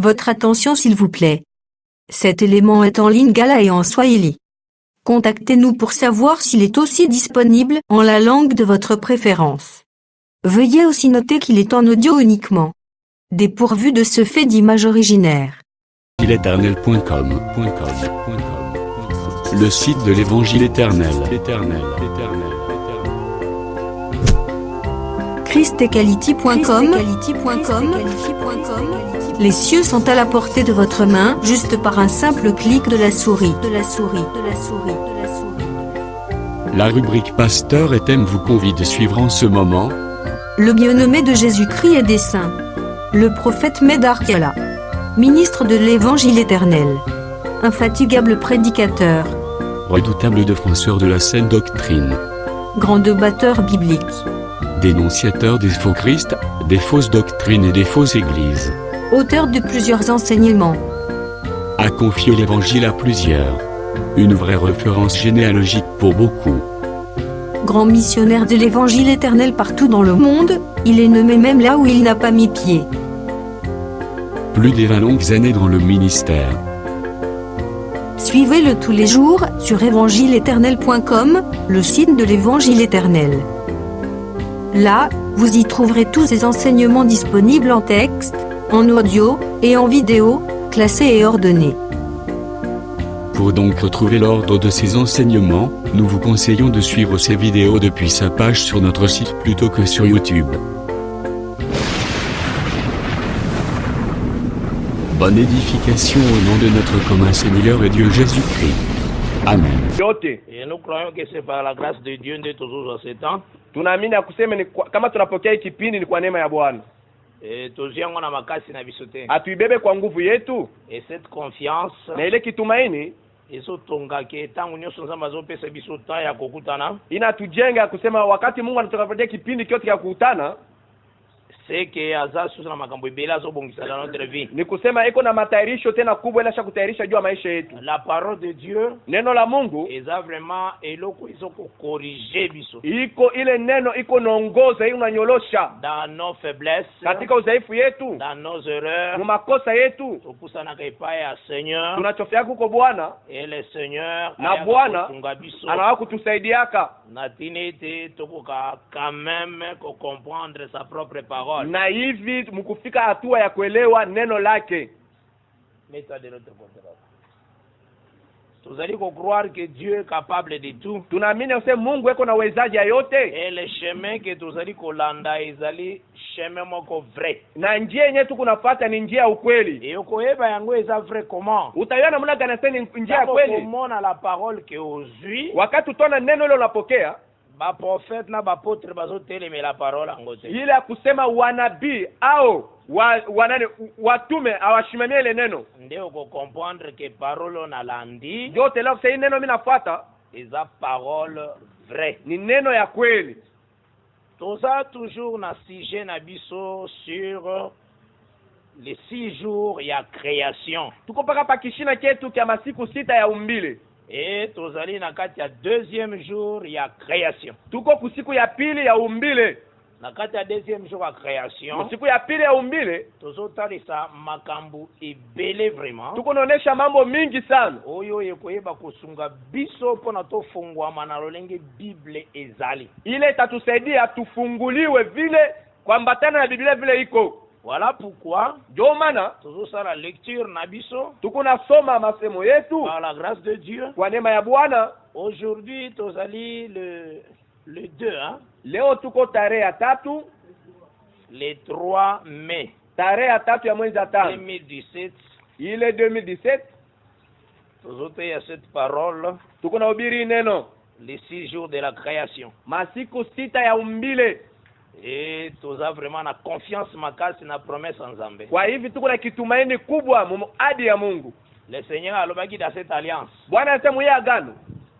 Votre attention s'il vous plaît. Cet élément est en lingala et en swahili. Contactez-nous pour savoir s'il est aussi disponible en la langue de votre préférence. Veuillez aussi noter qu'il est en audio uniquement. Dépourvu de ce fait d'image originaire. L'éternel.com. Le site de l'évangile éternel. christequality.com. Les cieux sont à la portée de votre main, juste par un simple clic de la souris. La rubrique Pasteur et thème vous convie de suivre en ce moment Le bien-aimé de Jésus-Christ et des saints. Le prophète Médard Kala. Ministre de l'Évangile éternel. Infatigable prédicateur. redoutable défenseur de la saine doctrine, Grand débatteur biblique. dénonciateur des faux Christ, des fausses doctrines et des fausses églises, Auteur de plusieurs enseignements. a confié l'évangile à plusieurs. Une vraie référence généalogique pour beaucoup. Grand missionnaire de l'Évangile éternel partout dans le monde, il est nommé même là où il n'a pas mis pied. Plus de 20 longues années dans le ministère. Suivez-le tous les jours sur évangileéternel.com, le site de l'Évangile éternel. Là, vous y trouverez tous ces enseignements disponibles en texte, en audio et en vidéo, classés et ordonnés. Pour donc retrouver l'ordre de ces enseignements, nous vous conseillons de suivre ces vidéos depuis sa page sur notre site plutôt que sur YouTube. Bonne édification au nom de notre commun Seigneur et Dieu Jésus-Christ. Amen. yote Et nous croyons que c'est par la grâce de Dieu ndio tuzuza satan. tunaamini ya kusema kama tunapokea hii kipindi ni kwa neema ya Bwana. Tuziango na makasi na bisote. Atuibebe kwa nguvu yetu Et cette confiance na ile kitumaini ezotongaki tangu nyonso nzambe azopesa biso temps ya kokutana, inatujenga kusema wakati Mungu anatupatia kipindi kyote cha kukutana, c'est que aza susu na makambo ebele azobongisa dans notre vie. ni kusema iko na matayarisho tena kubwa ile kutayarisha juu ya maisha yetu. La parole de Dieu Neno la Mungu eza vraiment eloko ezoko corriger biso iko ile neno iko naongoza, iko nanyolosha dans nos faiblesses, katika udhaifu yetu, dans nos erreurs. mu makosa yetu. Topusanaka epai ya Seigneur, Tunachofia kuko Bwana et le Seigneur na Bwana afunga biso anawa kutusaidiaka na tinete tokoka quand même comprendre sa propre parole. na hivi mkufika hatua ya kuelewa neno lake. Mets-toi de l'autre côté là. Vous allez croire que Dieu est capable de tout. Tunaamini use Mungu eko na uwezaji ya yote, Et le chemin que vous allez kolanda ezali chemin moko vrai. na njia yenyewe tu kunafuata ni njia ya ukweli. Et okoyeba yango eza vrai comment? Utaiona namna gani sasa ni njia ya kweli? Comment la parole que aujourd'hui Wakati utaona neno hilo unapokea, ba prophète na ba apôtre bazotelema la parole yango te. ile ya kusema wanabii au wanane watume awashimamie ile neno, Nde oko comprendre que parole na landi yote leo sasa hii neno mimi nafuata eza parole vrai. ni neno ya kweli. Toza toujours na sujet na biso sur les 6 jours ya création. Tuko paka pa kishina chetu kya masiku 6 ya umbile. Et tozali na kati ya 2e jour ya création. Tuko kusiku ya pili ya umbile. Na kati ya 2e jour ya création, Siku ya pili ya umbile tozotalisa makambo ebele vraiment. tuko naonesha mambo mingi sana Oyo ekoyeba kosunga biso mpona tofungwama na lolenge Bible ezali. ile itatusaidia tufunguliwe vile kuambatana na Biblia vile iko. Voilà pourquoi Ndio maana tozosala lecture na biso tuko nasoma masemo yetu par la grâce de Dieu. kwa neema ya Bwana. Aujourd'hui tozali le 2 hein? Leo tuko tarehe ya 3, Le 3 mai tarehe ya 3 ya mwezi wa 5 2017. ile 2017. Tozoteya cette parole, Tuko na ubiri neno les 6 jours de la création. masiku 6 ya umbile. Et toza vraiment na confiance makasi na promesse en Nzambe. Kwa hivi tuko na kitumaini kubwa mu ahadi ya Mungu. Le Seigneur alobaki dans cette alliance, Bwana anasema yeye agano,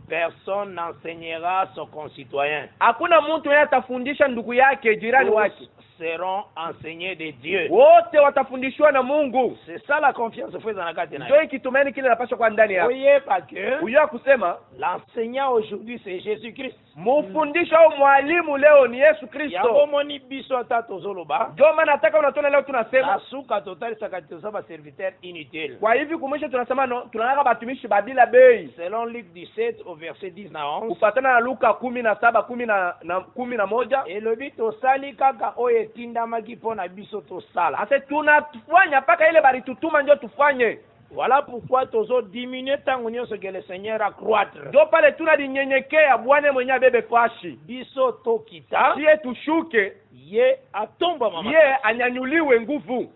personne n'enseignera son concitoyen hakuna mtu yeye atafundisha ndugu yake jirani wake seront enseignés de Dieu. wote watafundishwa na Mungu. C'est ça la confiance faut dans la carte na. Ndio ikitumaini kile napaswa kwa ndani yako. Voyez pas que Unajua kusema l'enseignant aujourd'hui c'est Jésus-Christ. mufundisho au mwalimu leo ni Yesu Kristo. Yango moni biso atato zoloba. Ndio maana nataka unatona leo tunasema Asuka total sakatiza ba serviteur inutile. kwa hivi kumwisho tunasema no, tunataka batumishi badila bei. Selon Luc 17 au verset 10 na 11. Kufatana na Luka 17:10 Et le but osali kaka oye tindamaki pona biso tosala. ase tunafanya paka ile baritutuma ndio tufanye. Voilà pourquoi tozo diminuer tango nyonso que le Seigneur accroître. Ndio pale tunadinyenyekea Bwana mwenyewe abebe fashi. Biso tokita Sie tushuke, ye atomba mama. ye anyanyuliwe nguvu.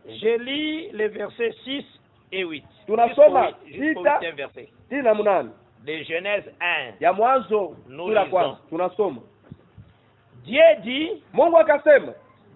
Je lis les versets 6 et 8. Tunasoma Jusqu'au sita 8e verset. 18 De Genèse 1. ya Mwanzo sura kwanza tunasoma. Dieu dit Mungu akasema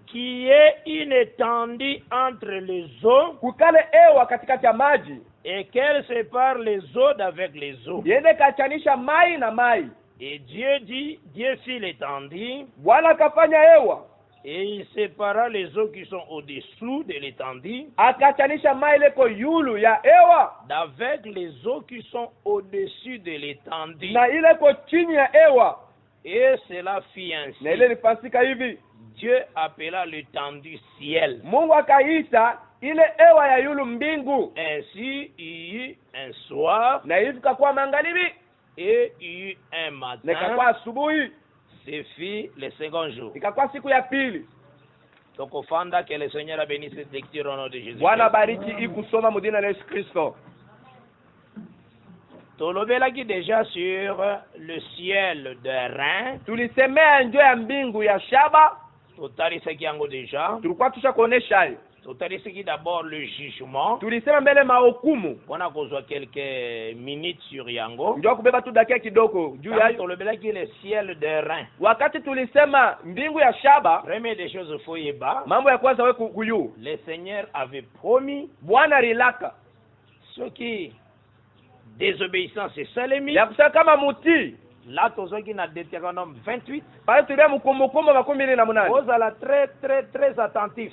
qu'il y ait une étendue entre les eaux kukale ewa katikati ya maji et qu'elle sépare les eaux d'avec les eaux. iende kachanisha mai na mai. Et Dieu dit, Dieu fit l'étendue Bwana akafanya ewa et il sépara les eaux qui sont au-dessous de l'étendue akachanisha mai leko yulu ya ewa d'avec les eaux qui sont au-dessus de l'étendue. na ile ko chini ya ewa, Et cela fit ainsi. na ile nipasika hivi. Dieu appela l'étendue ciel. Mungu akaita ile ewa ya yulu mbingu. Ainsi il y eut un soir Na hivi kakuwa magharibi et il y eut un na ikakuwa matin. asubuhi, C'est fit le second jour. ikakuwa siku ya pili. Donc au fond que le Seigneur a béni cette lecture au nom de Jésus. Bwana bariki ikusoma mudina la Yesu Kristo. Tolobelaki déjà sur le ciel de Rhin. Tulisemea njo ya mbingu ya shaba, Totalisaki yango déjà. tulikuwa tusha kuonesha hayo. Totalisaki d'abord le jugement. Tulisema mbele mahukumu, On a kozwa quelques minutes sur yango. ndio kubeba tu dakika kidogo juu ya Quand hayo. tolobelaki le ciel de Rhin. Wakati tulisema mbingu ya shaba, Première des choses faut yeba. mambo ya kwanza we kuyu Le Seigneur avait promis Bwana rilaka ceux qui désobéissance et salemi. ya kusema kama muti Là tozaki na Deutéronome 28. pale tulia mkumbukumbu 28 Ozala très attentif.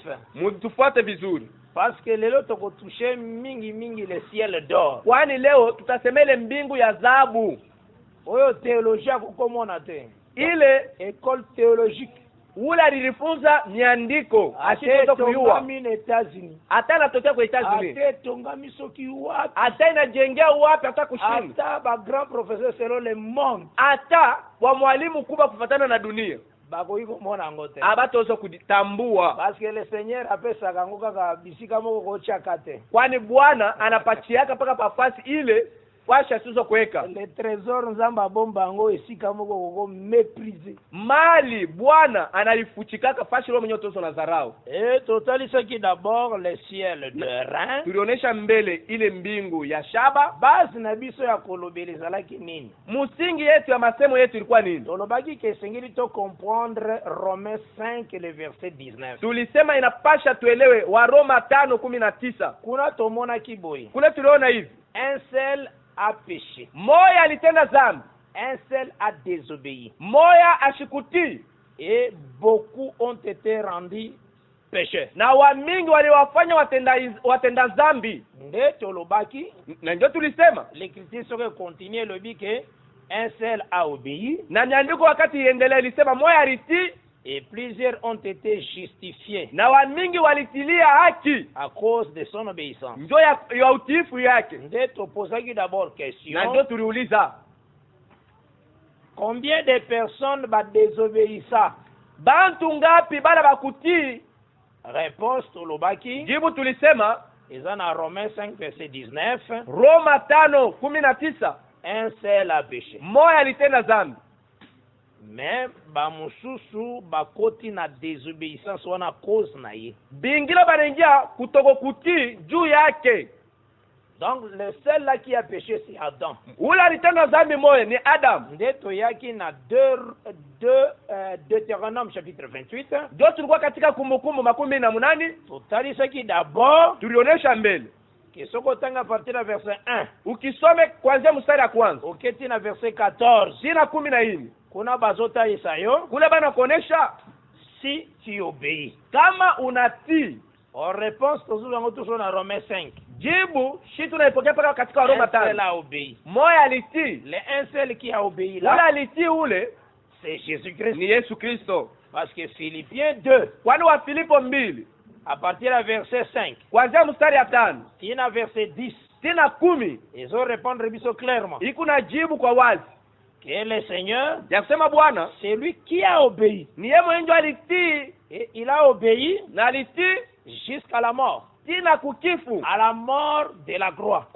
tufuate vizuri, Parce que lelo toko toucher mingi le ciel d'or. kwani leo tutasemele mbingu ya dhahabu. Oyo théologie kukomona te. Ile École théologique. ule alilifunza miandiko asitoto kuyua Tongami na États-Unis. hata natokea kwa Etats-Unis, Ate tongami soki wapi. hata inajengea wapi hata kushinda, Ata ba grand professeur selon le monde. hata wa mwalimu kubwa kufatana na dunia Bakoki komona ngo te. abatozo kutambua, Parce que le Seigneur apesaka ngo kaka bisika moko kochaka te. kwani Bwana anapachiaka paka pafasi ile washa sizo kuweka Le trésor nzamba bomba ngo esika moko koko mépriser. mali. Bwana analifuchikaka fashi lo mwenye tozo na dharau. Et totalisaki d'abord le ciel de Rhin. Tulionesha mbele ile mbingu ya shaba. Base na biso ya kolobelezalaki nini? Musingi yetu ya masemo yetu ilikuwa nini? Tolobaki ke esengeli to comprendre Romains 5 le verset 19. Tulisema inapasha tuelewe wa Roma 5:19. Kuna tomonaki boye. Kule tuliona hivi, Un seul a péché. moya alitenda dhambi, Un seul a désobéi. moya ashikutii, Et beaucoup ont été rendus pécheurs. na wamingi waliwafanya watenda dhambi. Nde tolobaki, Na ndio tulisema, l'écriture serait continuer le dit que un seul a obéi na nyandiko wakati iendelea ilisema moya alitii et plusieurs ont été justifiés na wamingi walitilia haki, à cause de son obéissance. ndio ya utiifu yake. Nde toposaki d'abord Na question, ndio tuliuliza combien de personnes va désobéissa? bantu ngapi bala bakutii? Réponse tolobaki, Jibu tulisema ils en a Romains 5 verset 19, Roma 5:19, un seul a péché. moya alitenda dhambi, Mais bamususu bakoti na désobéissance wana cause na ye. bingila banaingia kutoko kutii juu yake. Donc le seul là qui a péché c'est Adam. Ule alitenda dhambi moya ni Adam. Nde toyaki na Deutéronome chapitre 28. Ndio tulikuwa katika Kumbukumbu 18, Totalisaki d'abord tulionesha mbele. que soko tanga partir na verset 1. Ukisome kuanzia mstari ya kwanza Oketi na verset 14. sina 14, Kuna bazota isayo kule bana kuonesha si tu obéis. kama unatii. En réponse, toujours dans Romains 5. Jibu shi tunaipokea paka katika Waroma Un seul 5. a obéi. Moya alitii. Le un seul qui a obéi Ule là, alitii ule c'est Jésus-Christ. ni Yesu Kristo. Parce que Philippiens 2, Kwani wa Filipo 2 à partir du verset 5, kuanzia mstari ya 5 tina verset 10, tina 10 ils ont répondre biso clairement ikuna jibu kwa wazi que le Seigneur, ya kusema Bwana c'est lui qui a obéi. ni yeye mwenyewe alitii, Et il a obéi na alitii jusqu'à la mort. tina kukifu, À la mort de la croix.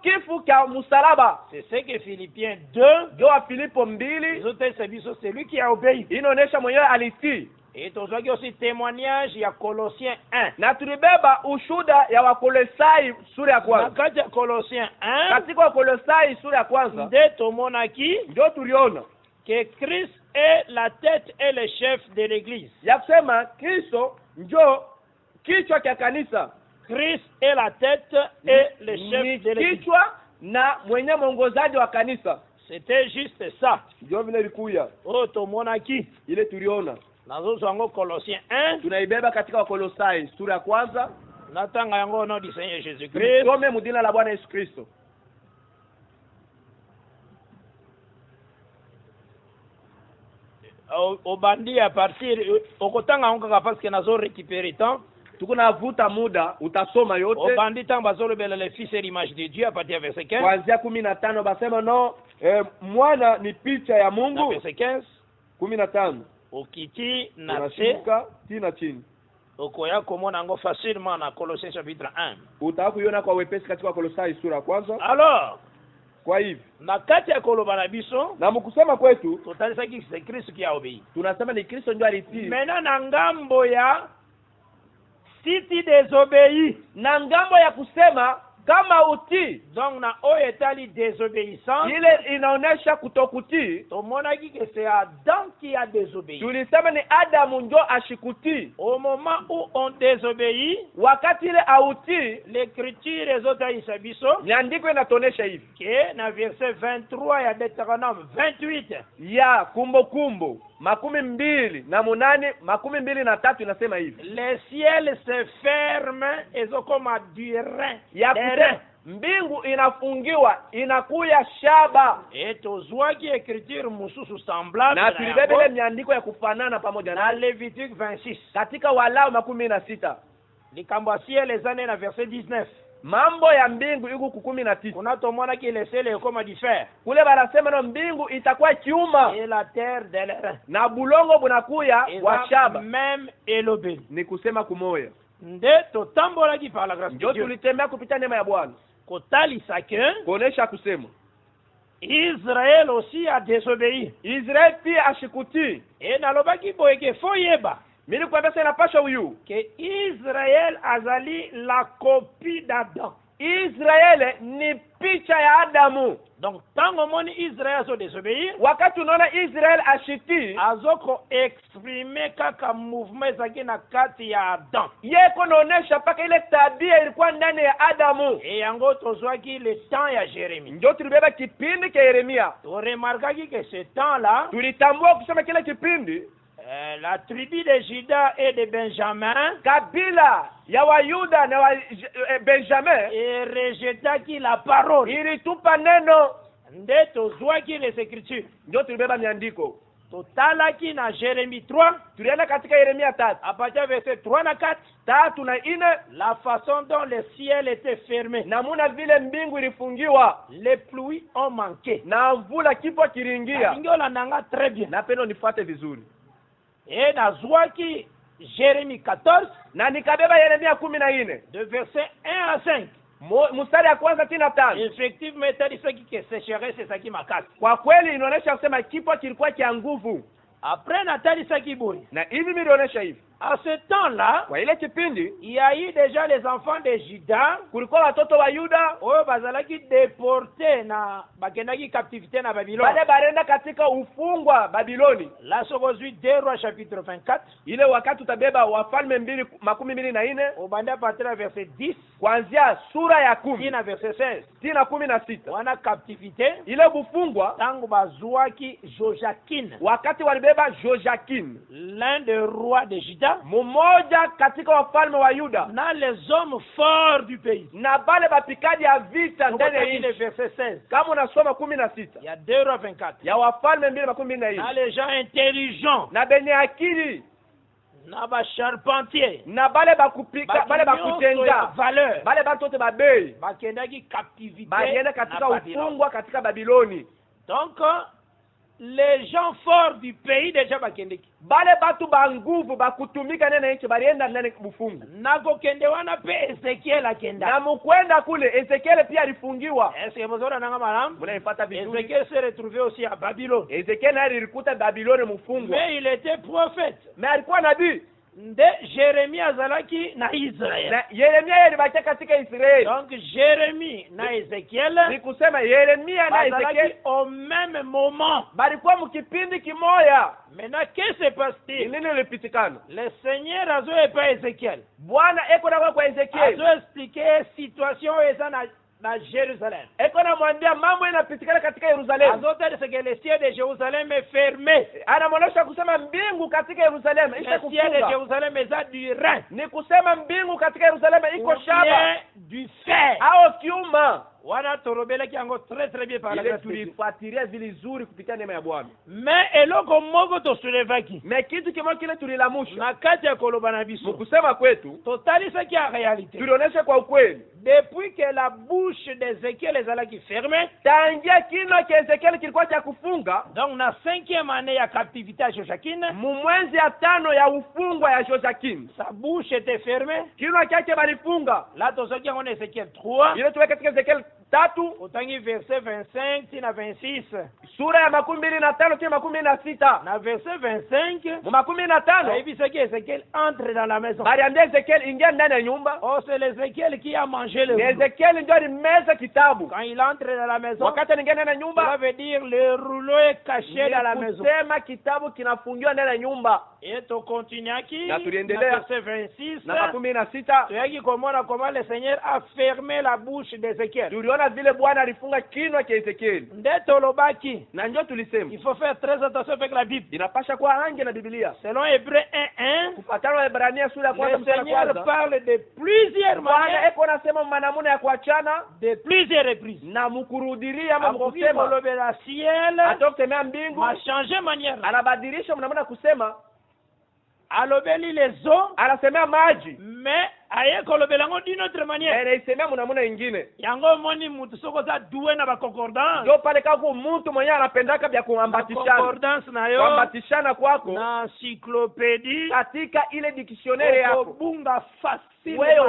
kifu kya msalaba. C'est ce que Philippiens 2, Ndio wa Filipo les 2 autres c'est lui qui a obéi. inaonyesha mwenyewe alitii. Et tozwaki aussi témoignage, il y a Colossiens 1. Na tulibeba ushuda ya Wakolosai sura ya Na kwanza. kati ya Colossiens 1, Katika Wakolosai sura ya kwanza nde tomonaki ndio tuliona que Christ est la tête et le chef de l'église. ya kusema Kristo ndio kichwa cha kanisa, Christ est la tête et le chef ni de l'église. kichwa na mwenye mwongozaji wa kanisa. C'était juste ça. Ndio vile ilikuya Oh, tomonaki. ile tuliona, Nazozo yango Colossiens 1. tunaibeba katika Wakolosai sura ya kwanza. Natanga yango au nom du Seigneur Jésus-Christ. Tusome mudina la Bwana Yesu Kristo. Obandi à partir okotanga yango kaka parce que nazo récupérer temps. Tukunavuta muda, utasoma yote Obandi tant bazolo bela le fils et l'image de Dieu à partir du verset 15. kuanzia 15. Basema no mwana ni picha ya Na Mungu. verset 15. 15 Okiti na te unashuka tina chini, okoya komona yango facilement na Colossiens chapitre 1. utakuiona kwa wepesi katika Wakolosai sura ya kwanza. Alors, Kwa hivi na kati ya koloba na biso na mkusema kwetu totalisaki c'est Christ qui a obéi. tunasema ni Kristo ndio alitii, Maintenant na ngambo ya si tu désobéis, na ngambo ya kusema kama utii donc na oyo etali désobéissance, ile inaonesha kutokutii. tomonaki que c'est Adam qui a désobéi. Tulisema ni Adamu ndio ashikutii. Au moment où on désobéit, Wakati ile autii, l'écriture ezotaisa biso nyandiko inatonesha hivi que na verset 23 ya Deutéronome 28 ya Kumbukumbu 22:8 inasema hivi le ciel se ferme ezokoma du rein ya des kusema reins. mbingu inafungiwa inakuya shaba, Et tozwaki écriture mususu semblable na na tulibebe ile yango miandiko ya kufanana pamoja na na Lévitique 26. katika Walawi 16. likambo ya ciel eza ne na verset 19. Mambo ya mbingu iko ku 19. kuna tomonaki le ciel ekoma du fer Kule banasema no mbingu itakuwa kiuma et la terre de l'airain. na bulongo bunakuya wa Eza shaba, même elobeli. ni kusema kumoya. Nde totambolaki par la grâce de Ndio Dieu tulitembea kupitia neema ya Bwana kotalisa ke kuonesha kusema Israël aussi a désobéi. Israeli pia ashikutii. Et nalobaki boye ke fo yeba Mimi kuambia sasa inapasha huyu que Israël azali la copie d'Adam. Israeli ni picha ya Adamu. Donc tango moni Israël azo désobéir, Wakati unaona Israeli ashitii, azoko exprimer kaka mouvement ezaki na kati ya Adam. yeko naonesha paka ile tabia ilikuwa ndani ya Adamu. Et yango tozwaki le temps ya Jérémie. Ndio tulibeba kipindi cha Yeremia. To remarquaki que ce temps-là, Tulitambua kusema kile kipindi la tribu de Juda et de Benjamin kabila ya Wayuda na wa Benjamin et rejetaki la parole. ilitupa neno. Nde tozwaki les écritures. Ndio tulibeba miandiko. Totalaki na Jérémie 3, Tulienda katika Yeremia 3 à partir du verset 3 na 4, 3 na 4, la façon dont le ciel était fermé. namuna vile mbingu ilifungiwa Les pluies ont manqué. na mvula kipo kiringia. Ingola nanga très bien. Napenda nifuate vizuri. Et nazwaki Jérémie 14, Na nikabeba Yeremia 14 de verset 1 à 5. mstari ya kwanza tina 5. Effectivement, etalisaki que sécheresse ezaki makasi. Kwa kweli inaonyesha kusema kipo kilikuwa cha nguvu. Après natalisaki boye, Na hivi milionyesha hivi À ce temps-là, Kwa ile kipindi il y a eu déjà les enfants de Juda kulikuwa watoto wa Yuda oyo bazalaki déportés na bakendaki captivité na Babylone. wale barenda katika ufungwa Babiloni. Là sokozwi 2 Rois chapitre 24 Ile wakati utabeba Wafalme 2:24 obanda partir à verset 10 kuanzia sura ya 10 tina verset 16 tina 16. wana captivité Ile bufungwa tango bazwaki Jojakin, wakati walibeba Jojakin, l'un des rois de Juda, mmoja katika wafalme wa Yuda, na les hommes forts du pays. na bale bapikaji ya vita ndani ya Le nchi. verset 16. Kama unasoma 16 Il y a 2 Rois 24. ya Wafalme Na 2:24 les gens intelligents, na benye akili na ba charpentier, na bale bakupika bale bakujenga valeur, bale batote babei bakendaki captivité balienda na katika Babylone. ufungwa katika Babiloni. Donc les gens forts du pays déjà bakendeki. Bale batu ba nguvu bakutumika nene nchi balienda ndani bufungu. Nako kende wana pe Ezekiel akenda. Na mukwenda kule Ezekiel pia alifungiwa. Est-ce que vous avez nanga malam? Mnaipata vizuri. Ezekiel s'est retrouvé aussi à Babylone. Ezekiel naye alikuta Babiloni mfungwa. Mais il était prophète. Mais alikuwa nabii. Nde Jérémie azalaki na Israël. Na Yeremia yeye alibakia katika Israeli. Donc Jérémie na Ezekiel Ni kusema Yeremia na bazalaki Ezekiel au même moment. balikuwa mkipindi kimoya. Maintenant, qu'est-ce qui se passe-t-il? Nini ilipitikana? Le Seigneur a joué pas Ezekiel. Bwana eko na kwa A Ezekiel. joué expliquer situation eza na Jérusalem. Eko na mwambia mambo inapitikana katika Yerusalemu. Azote ce que le ciel de Jérusalem est fermé. Anamwonyesha kusema mbingu katika Yerusalemu Le isha ciel de kufunga. Jérusalem est du rein. Ni kusema mbingu katika Yerusalemu iko Ou shaba bien du fer. au kiuma. Wana torobele ki yango très bien par la Ile grâce de Dieu. tulifuatilia vizuri kupitia neema ya Bwana. Mais eloko moko tosulevaki. Na kitu kimoja kile tulilamusha. Na kati ya koloba na biso. Mkusema kwetu Totalisaki ya réalité. tulionyesha kwa ukweli. Depuis que la bouche d'Ézéchiel ezalaki fermée, Tangia kinywa cha Ezekiel kilikuwa cha kufunga, donc na 5e année ya captivité à Joachim, mwezi ya 5 ya ufungwa ya Joakim, sa bouche était fermée. kinywa chake balifunga. Là tozoki yango na Ézéchiel 3, Ile tuweka katika Ezekiel 3 otangi verset 25 tina 26. sura ya 25 tia 26. Na verset 25, Mu 25 ayebi soki Ézéchiel entre dans la maison. baliambia Ezekiel ingia ndani ya nyumba. Oh, c'est l'Ézéchiel qui a mangé le Ni rouleau. Ezekiel ndio alimeza kitabu. Quand il entre dans la maison, Wakati anaingia ndani ya ça nyumba, veut dire le rouleau est caché dans la ni maison. kusema kitabu kinafungiwa ndani ya nyumba. Et to continuaki, Na na tuliendelea. verset 26, Na 26 toyaki komona comment le Seigneur a fermé la bouche d'Ézéchiel. tuliona vile Bwana alifunga kinywa cha Ezekiel. Nde tolobaki, Na ndio tulisema il faut faire très attention avec la Bible. inapasha kuwa ange na Biblia. Selon Hébreu 1:1, Kufuatana na Ibrania sura ya kwanza le mstari wa Seigneur kwanza, parle de plusieurs Bwana manières, eko nasema manamuna ya kuachana de plusieurs reprises. na mkurudiria ama Akoki mkusema kolobela ciel, atokusemea mbingu, a changé manière. anabadilisha mnamuna kusema, Alobeli les eaux, anasemea maji mais aye kolobela ngo d'une autre na manière. anaisemea mnamuna ingine. Yango moni mutu soko za doué na ba concordance. Ndio pale kako mtu mwenyewe anapendaka vya kuambatishana. Concordance na yo. Kuambatishana kwako Na encyclopédie. katika ile dictionnaire yako, Bunga facile. wewe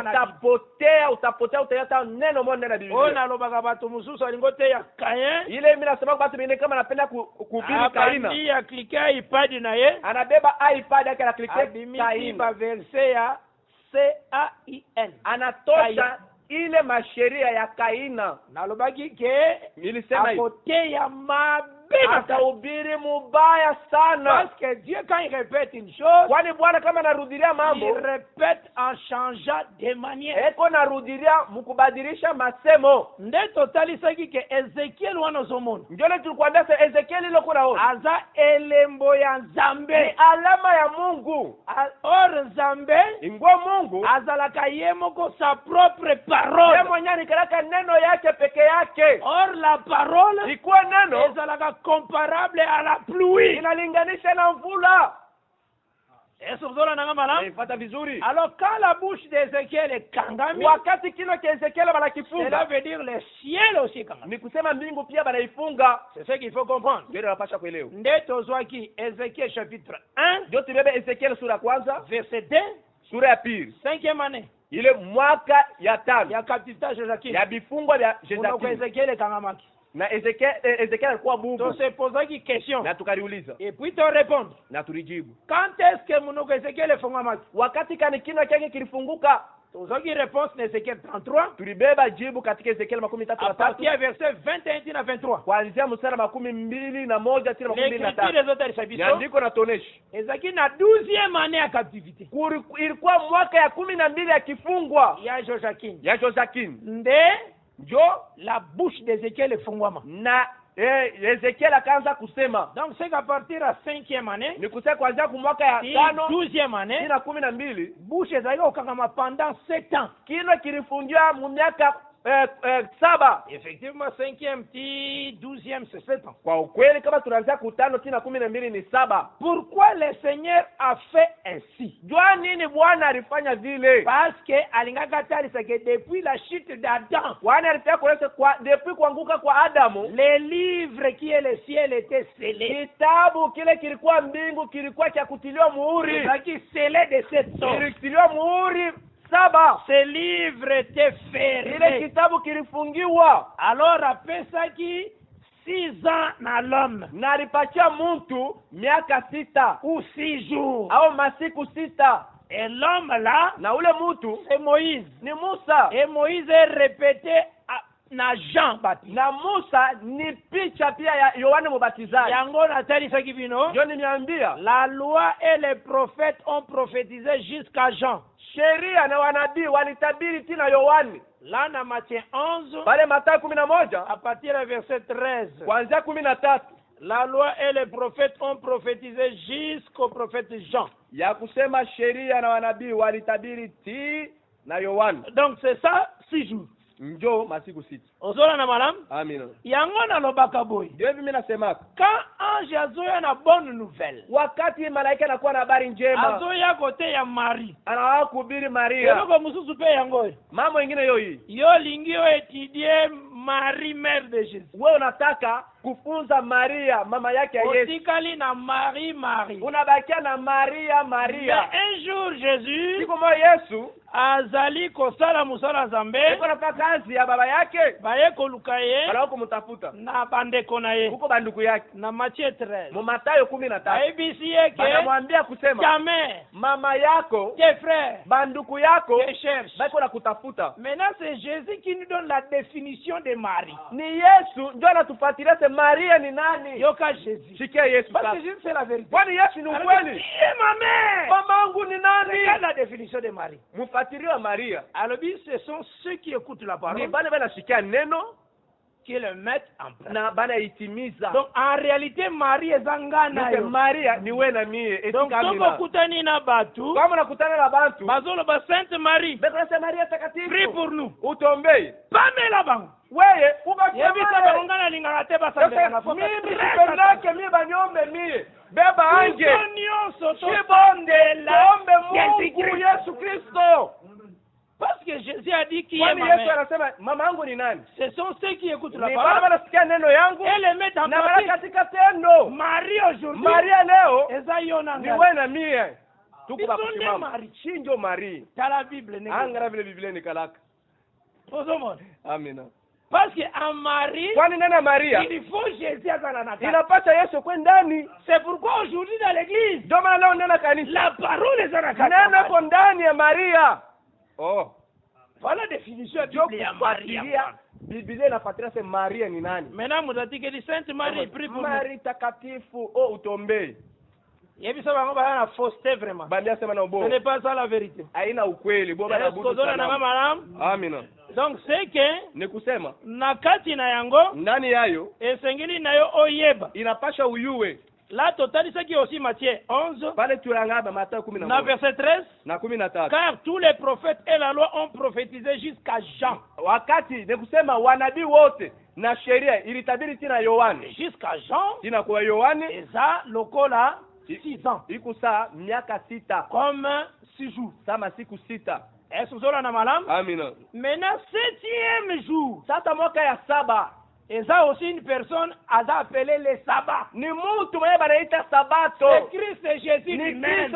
utapotea utayata neno moja na Biblia. Ona lobaka bato mususu alingo te ya Caïn. Ile mimi nasema kwa watu wengine kama anapenda kuhubiri Kaina, Abandi ya klika ipad na ye. anabeba iPad yake na click Abimiki Kaina, ba verset ya CAIN. anatosha ile masheria ya Kaina. Nalobaki ke Nilisema hivi, akote ya mabe. atahubiri mubaya sana, Parce que Dieu quand il répète une chose, kwani Bwana kama anarudilia il mambo répète en changeant de manière. eko narudilia mkubadilisha masemo. Nde totalisaki ke Ezekiel wana ozomona Ndio ile tulikwambia sasa, Ezekiel ile kuna ona aza elembo ya ni Nzambe. alama ya Mungu. Or Nzambe Ingwa Mungu azalaka ye moko sa propre yeye parole. mwenyewe nikalaka neno yake peke yake. Or la parole Ikuwa neno ezalaka comparable à la pluie. inalinganisha na mvula. Est-ce que vous avez un malam? Naipata vizuri. Alors quand la bouche d'Ézéchiel est kangami, Wakati kilo cha Ezekiel cela banakifunga, veut dire le ciel aussi kangami. ni kusema mbingu pia banaifunga. C'est ce qu'il faut comprendre. Ndio napasha kuelewa. Nde tozwaki Ézéchiel chapitre 1, Ndio tubebe Ezekiel sura ya kwanza, verset 2, sura ya pili, 5e année. ile mwaka ya 5 Ya captivité Joachim. ya bifungwa vya Kuna kwa Jezakim. Ezekiel kangamaki. na Ezekiel alikuwa bubu. To se posa qui question. Na tukaliuliza. Et puis to répondre. Na tulijibu. Quand est-ce que munoko Ezekiel fungama? Wakati kani kinywa chake kilifunguka. To qui réponse Ezekiel 33. Tulibeba jibu katika Ezekiel 33. À partir du verset 21 à 23. Kuanzia mstari 21 hadi 23. L'écriture des autres chapitres. Andiko natonesha. Ezekiel na 12e année ya captivité. Ilikuwa mwaka ya 12 ya kifungwa. Ya Joachim. Ya Joachim. Nde njo la bouche d'Ezekiel efungwama. Na Ezekiel akaanza kusema. Donc c'est qu'à partir ya 5e année, ni kusema kuanzia mwaka ya 5 12e année na 12 bouche ezalika okangama pendant 7 ans. Kino kilifungiwa mu miaka 7. Effectivement 5e ti 12e c'est 7 ans. Kwa ukweli kama tunaanzia ku 5 tina 12 ni 7. Pourquoi le Seigneur a fait ainsi? Jua nini Bwana alifanya vile? Parce que alingaka talisa que depuis la chute d'Adam, Bwana alitaka kueleza kwa depuis kuanguka kwa Adamu, le livre qui est le ciel était scellé. Kitabu kile kilikuwa mbingu kilikuwa cha kutiliwa muhuri. Qui scellé de cette sorte. Kilitiliwa muhuri 7. Ce livre était fermé. Ile kitabu kilifungiwa. Alors apesa qui 6 ans na l'homme. Na alipatia mtu miaka 6 ou 6 jours. Au masiku 6. Et l'homme là, na ule mtu c'est Moïse. Ni Musa. Et Moïse est répété na Jean Baptiste. Na Musa ni picha pia ya Yohane Mbatizaji. Yango na talisa kibino. Ndio nimeambia. La loi et les prophètes ont prophétisé jusqu'à Jean. Sheria na wanabii walitabiri tina Yohane. Là na Matthieu 11. Pale Mathayo 11. À partir du verset 13. Kuanzia 13. La loi et les prophètes ont prophétisé jusqu'au prophète Jean. Ya kusema sheria na wanabii walitabiri ti na Yohane. Donc c'est ça 6 jours. Njo masiku 6. Ozola na malam? Amina. Yango na lobaka boy. Ndio hivi mimi nasema. Quand ange azoya na bonne nouvelle. Wakati malaika anakuwa na habari njema. Azoya kote ya Marie. Anawa kuhubiri Maria. Yoko mususu pe yango. Mambo mengine yoyi. Yo lingio étudier Marie mère de Jésus. Wewe unataka kufunza Maria mama yake ya Yesu. Otikali na Marie. Unabakia na Maria. Mais un jour Jésus. Siku moja Yesu azali kosala musala zambe. Eko nafanya kazi ya baba yake. Baye koluka ye. Bala kumtafuta. Na bandeko na ye. Huko banduku yake. Na Matthieu 13. Mu Mathayo 13. ABC yake. Anamwambia kusema. Jamais. Mama yako. Tes frères. Banduku yako. Te cherche. Bako na kutafuta. Maintenant c'est Jésus qui nous donne la définition de Marie. Ni Yesu ndio anatufuatilia se Maria ni nani? Yoka Jésus. Sikia Yesu. Parce que Jésus c'est la vérité. Kwani Yesu ni ukweli? Ma mère. Mamangu ni nani? Regarde la définition de Marie. Mfuatilie wa Maria. Alors ce sont ceux qui écoutent la parole. Ni bale banasikia neno qui le mettent en pratique. Na bana itimiza. Donc en réalité Marie ezangana yo. Maria ni wewe na mie. Donc toko kutani na batu. Kama nakutana na bantu. Bazolo ba Sainte Marie. Beka Maria takatifu. Prie pour nous. Utombei. Pamela bangu. Wewe ubakia. Yebi kama ungana lingana teba sande na foka. Mimi sipendake mimi banyombe mie. Beba anje. Shibonde la. Ombe Mungu Yesu Kristo. Parce que Jésus a dit qu'il est ma mère. Yesu anasema mama yangu ni nani? Ce sont ceux qui écoutent la parole. parole. Ni baba nasikia neno yangu. Et les mettent en pratique. Na katika tendo. Marie aujourd'hui. Maria leo. Eza yona ni wewe na mie. Tuko bakusimama. Shinjo Marie. Dans la Bible ni. Angara vile Biblia ni kalaka. Pozomon. Amina. Parce que en Marie, kwani nena Maria, il faut Jésus à la nature. Inapata Yesu kwendani. C'est pourquoi aujourd'hui dans l'église, ndio maana leo nena kanisa, la parole est dans la nena kwa ndani ya Maria. Oh. Voilà définition ya Biblia ya Maria. Biblia inafuatilia sema Maria ni nani. Maintenant mutatike di Sainte Marie prie pour Marie takatifu utombei. Yebi sema ngoma yana fausseté vraiment. Bandia sema na ubo. Ce n'est pas ça la vérité. Haina ukweli, boba na budu sana. Amina. Donc c'est que ni kusema na kati na yango ndani yayo esengeli nayo oyeba. Inapasha uyue. La totalité qui aussi Matthieu 11. Pale tulangaba Matthieu 11. Na verset 13. Na 13. Car tous les prophètes et la loi ont prophétisé jusqu'à Jean. Wakati ni kusema wanabii wote na sheria ilitabiri tina Yohane. Jusqu'à Jean. Tina kwa Yohane. Eza lokola 6 ans. Iko saa miaka 6. Comme 6 jours. Sama siku 6. Est-ce que na malam? Amina. Maintenant 7e jour. Sasa mwaka ya 7. Et ça aussi une personne a appelé le sabbat. ni mtu mwenyewe banaita sabato. C'est Christ Jésus Ni lui-même.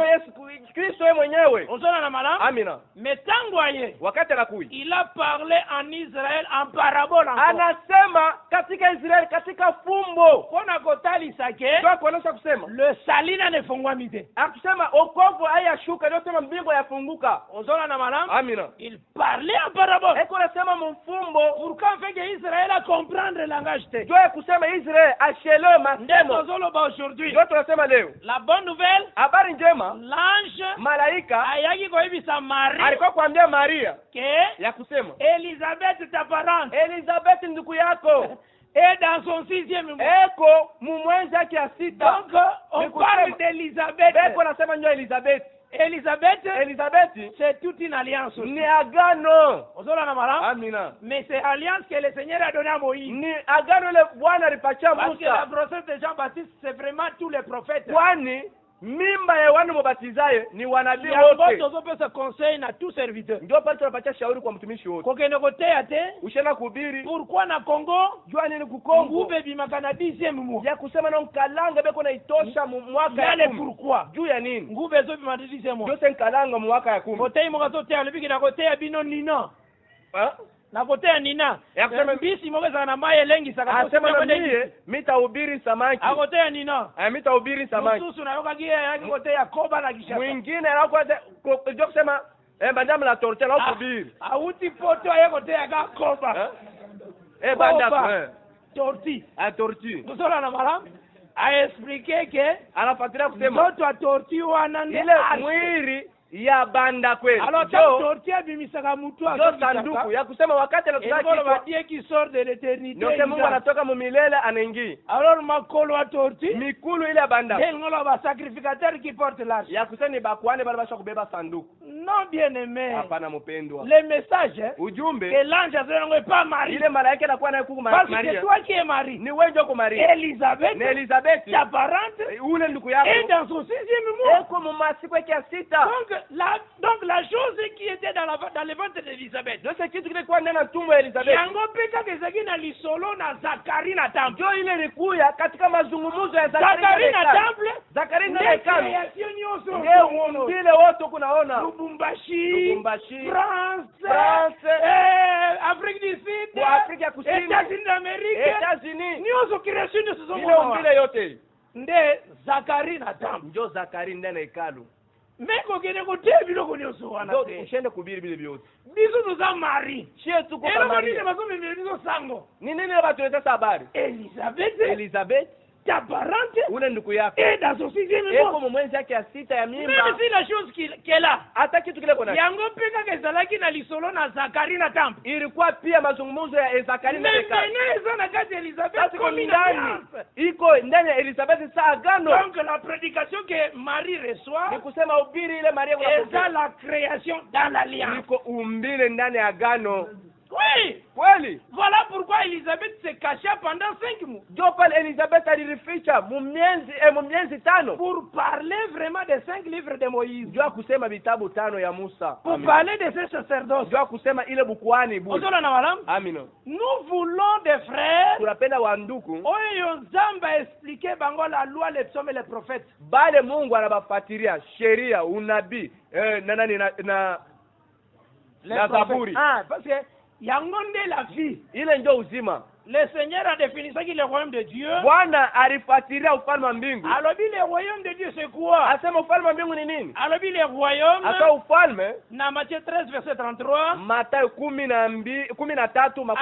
Kristo yeye mwenyewe. Ozona na malam. Amina. Mais tangu aye, Wakati anakuja il a parlé en Israël en parabole encore. anasema katika Israeli katika fumbo. Kona kotali sake, Ndio kuonesha kusema le salina ne fungwa mite. akisema okovu hayashuka, ndio sema mbingu yafunguka. Ozona na malam. Amina. Il parlait en parabole. Eko nasema mfumbo Pour qu'en fait que Israël a comprendre le langage te. ndio kusema Israeli ashelewe masemo. Ndezoloba aujourd'hui. Ndio tunasema leo. La bonne nouvelle, Habari njema, l'ange malaika ayaki koyebisa Marie alikuwa kuambia Maria que ya kusema Elisabeth ta parente Elizabeth ndugu yako est dans son 6e mois. eko mumwezi yake ya sita. Donc on Ni parle kusema- d'Elisabeth. Beko nasema ndio Elizabeth. Elizabeth C'est toute une alliance. ni agano. Ozola na mara. Amina. Mais c'est alliance que le Seigneur a donnée à Moïse. Ni agano ile Bwana alipatia Parce que la Musa. grossesse de Jean-Baptiste, c'est vraiment tous les prophètes. Kwani mimba ya Yohana Mbatizaye ni wanabii Yango wote. tozopesa conseil na tout serviteur. Ndio pale tunapatia shauri kwa mtumishi wote. Kokende koteya te. Ushana kuhubiri Pourquoi na Congo? jua nini kukongo Ngube bimaka na 10e mois. ya kusema na nkalanga beko na itosha mu mwaka ya Yale 10. pourquoi? Juu ya nini? Ngube zo bimaka na 10e mois. Ndio nkalanga mu mwaka ya 10. Koteyi moko zoteya lebiki na koteya bino nina. Ah? Na koteya nina. Ya kusema- Bisi moko ezaka na mai elengi saka. Anasema na mie mitahubiri samaki. Akoteya nina. Mitahubiri samaki. Mususu nayoka yaki koteya koba na kishaka. Mwingine anakuwa ndio kusema bandamu la tortilla au kuhubiri. Auti poto aye koteya ka koba. Banda Koba. Torti. a tortue. Kusola na mara. A expliqué que Anafuatilia kusema mtoto wa torti wana nde ile mwili ya banda kweli. alors Ndio- tant torti abimisaka mutu ndio sanduku ya kusema wakati Ngolo anataka badie qui sort de l'éternité. ndio Mungu anatoka mumilele anaingia. Alors makolo wa torti. Mikulu ile ya banda Ngolo ba sacrificateur qui porte l'arche. ya kusema ni bakwane bali basha kubeba sanduku. Non bien aimé. Hapana mpendwa. Le message que Ujumbe l'ange a donné pas Marie. ile malaika anakuwa naye kuku Parce que Maria. toi qui es Marie. Ni wewe ndio kwa Maria. Elisabeth. Ni Elizabeth. Ta parente. Ule ndugu yako. Et dans son 6e mois. Eko mumasiku yake ya sita. Donc la chose qui était dans le ventre d'Elisabeth. Ndio kitu kile kwa ndani ya tumbo ya Elizabeth. Yango peka kezaki na lisolo na Zakari na temple. Ndio ile ilikuya katika mazungumzo ya Zakari na temple. Zakari na Ndio hekalu. création nyonso. Ndio vile wote kunaona. Lubumbashi. France. Afrique du Sud. Kwa Afrika ya Kusini. États-Unis d'Amérique. Etats-Unis. Nyonso création nyonso Ile zomo. umbile yote. Nde Zakari na temple. Ndio Zakari ndani ya hekalu. Meko kene kote biloko nyonso wana Ndio te. ushende kuhubiri vile vyote. Biso tuza Marie. Shie tuko Elo kama kodile Maria. basome biso sango. Ni nini batuleta habari? Elisabeth. Elizabeth Ta parente. ule ndugu yako. Et dans son 6e Eko mois. mumwezi yake ya sita ya Même mimba. si la chose qu'elle a. Hata kitu kile kuna. Yango peka kezalaki na lisolo na Zakari na temple. Ilikuwa pia mazungumzo ya Zakari na Mais hekalu. maintenant eza na kati ya Elisabeth Sasa iko comme une ndani. alliance. Iko ndani ya Elizabeth saa agano. Donc la prédication que Marie Ni reçoit kusema ubiri ile Maria eza la création dans l'alliance. iko umbile ndani ya agano. Oui. Kweli? Voilà pourquoi Elisabeth se cachait pendant 5 mois. Ndio pale Elizabeth alirificha mu miezi 5 Pour parler vraiment des 5 livres de Moïse. ndio kusema vitabu 5 ya Musa. Pour parler de ces sacerdoces. Ndio kusema ile bukuani bure. Ozola na madame. Amina. Nous voulons des frères. Tunapenda wa ndugu Oyo Nzamba expliquer bango la loi, les psaumes et les prophètes. bale Mungu anabafatiria sheria, unabii, na nani na Zaburi. Ah, parce que yangonde la vie. Ile ndio uzima. Le Seigneur a défini ça qui est le royaume de Dieu. Bwana alifatiria ufalme wa mbingu. Alors le royaume de Dieu c'est quoi? Asema ufalme wa mbingu ni nini? Alors le royaume Asa ufalme na Matthieu 13 verset 33. Mathayo 13:33.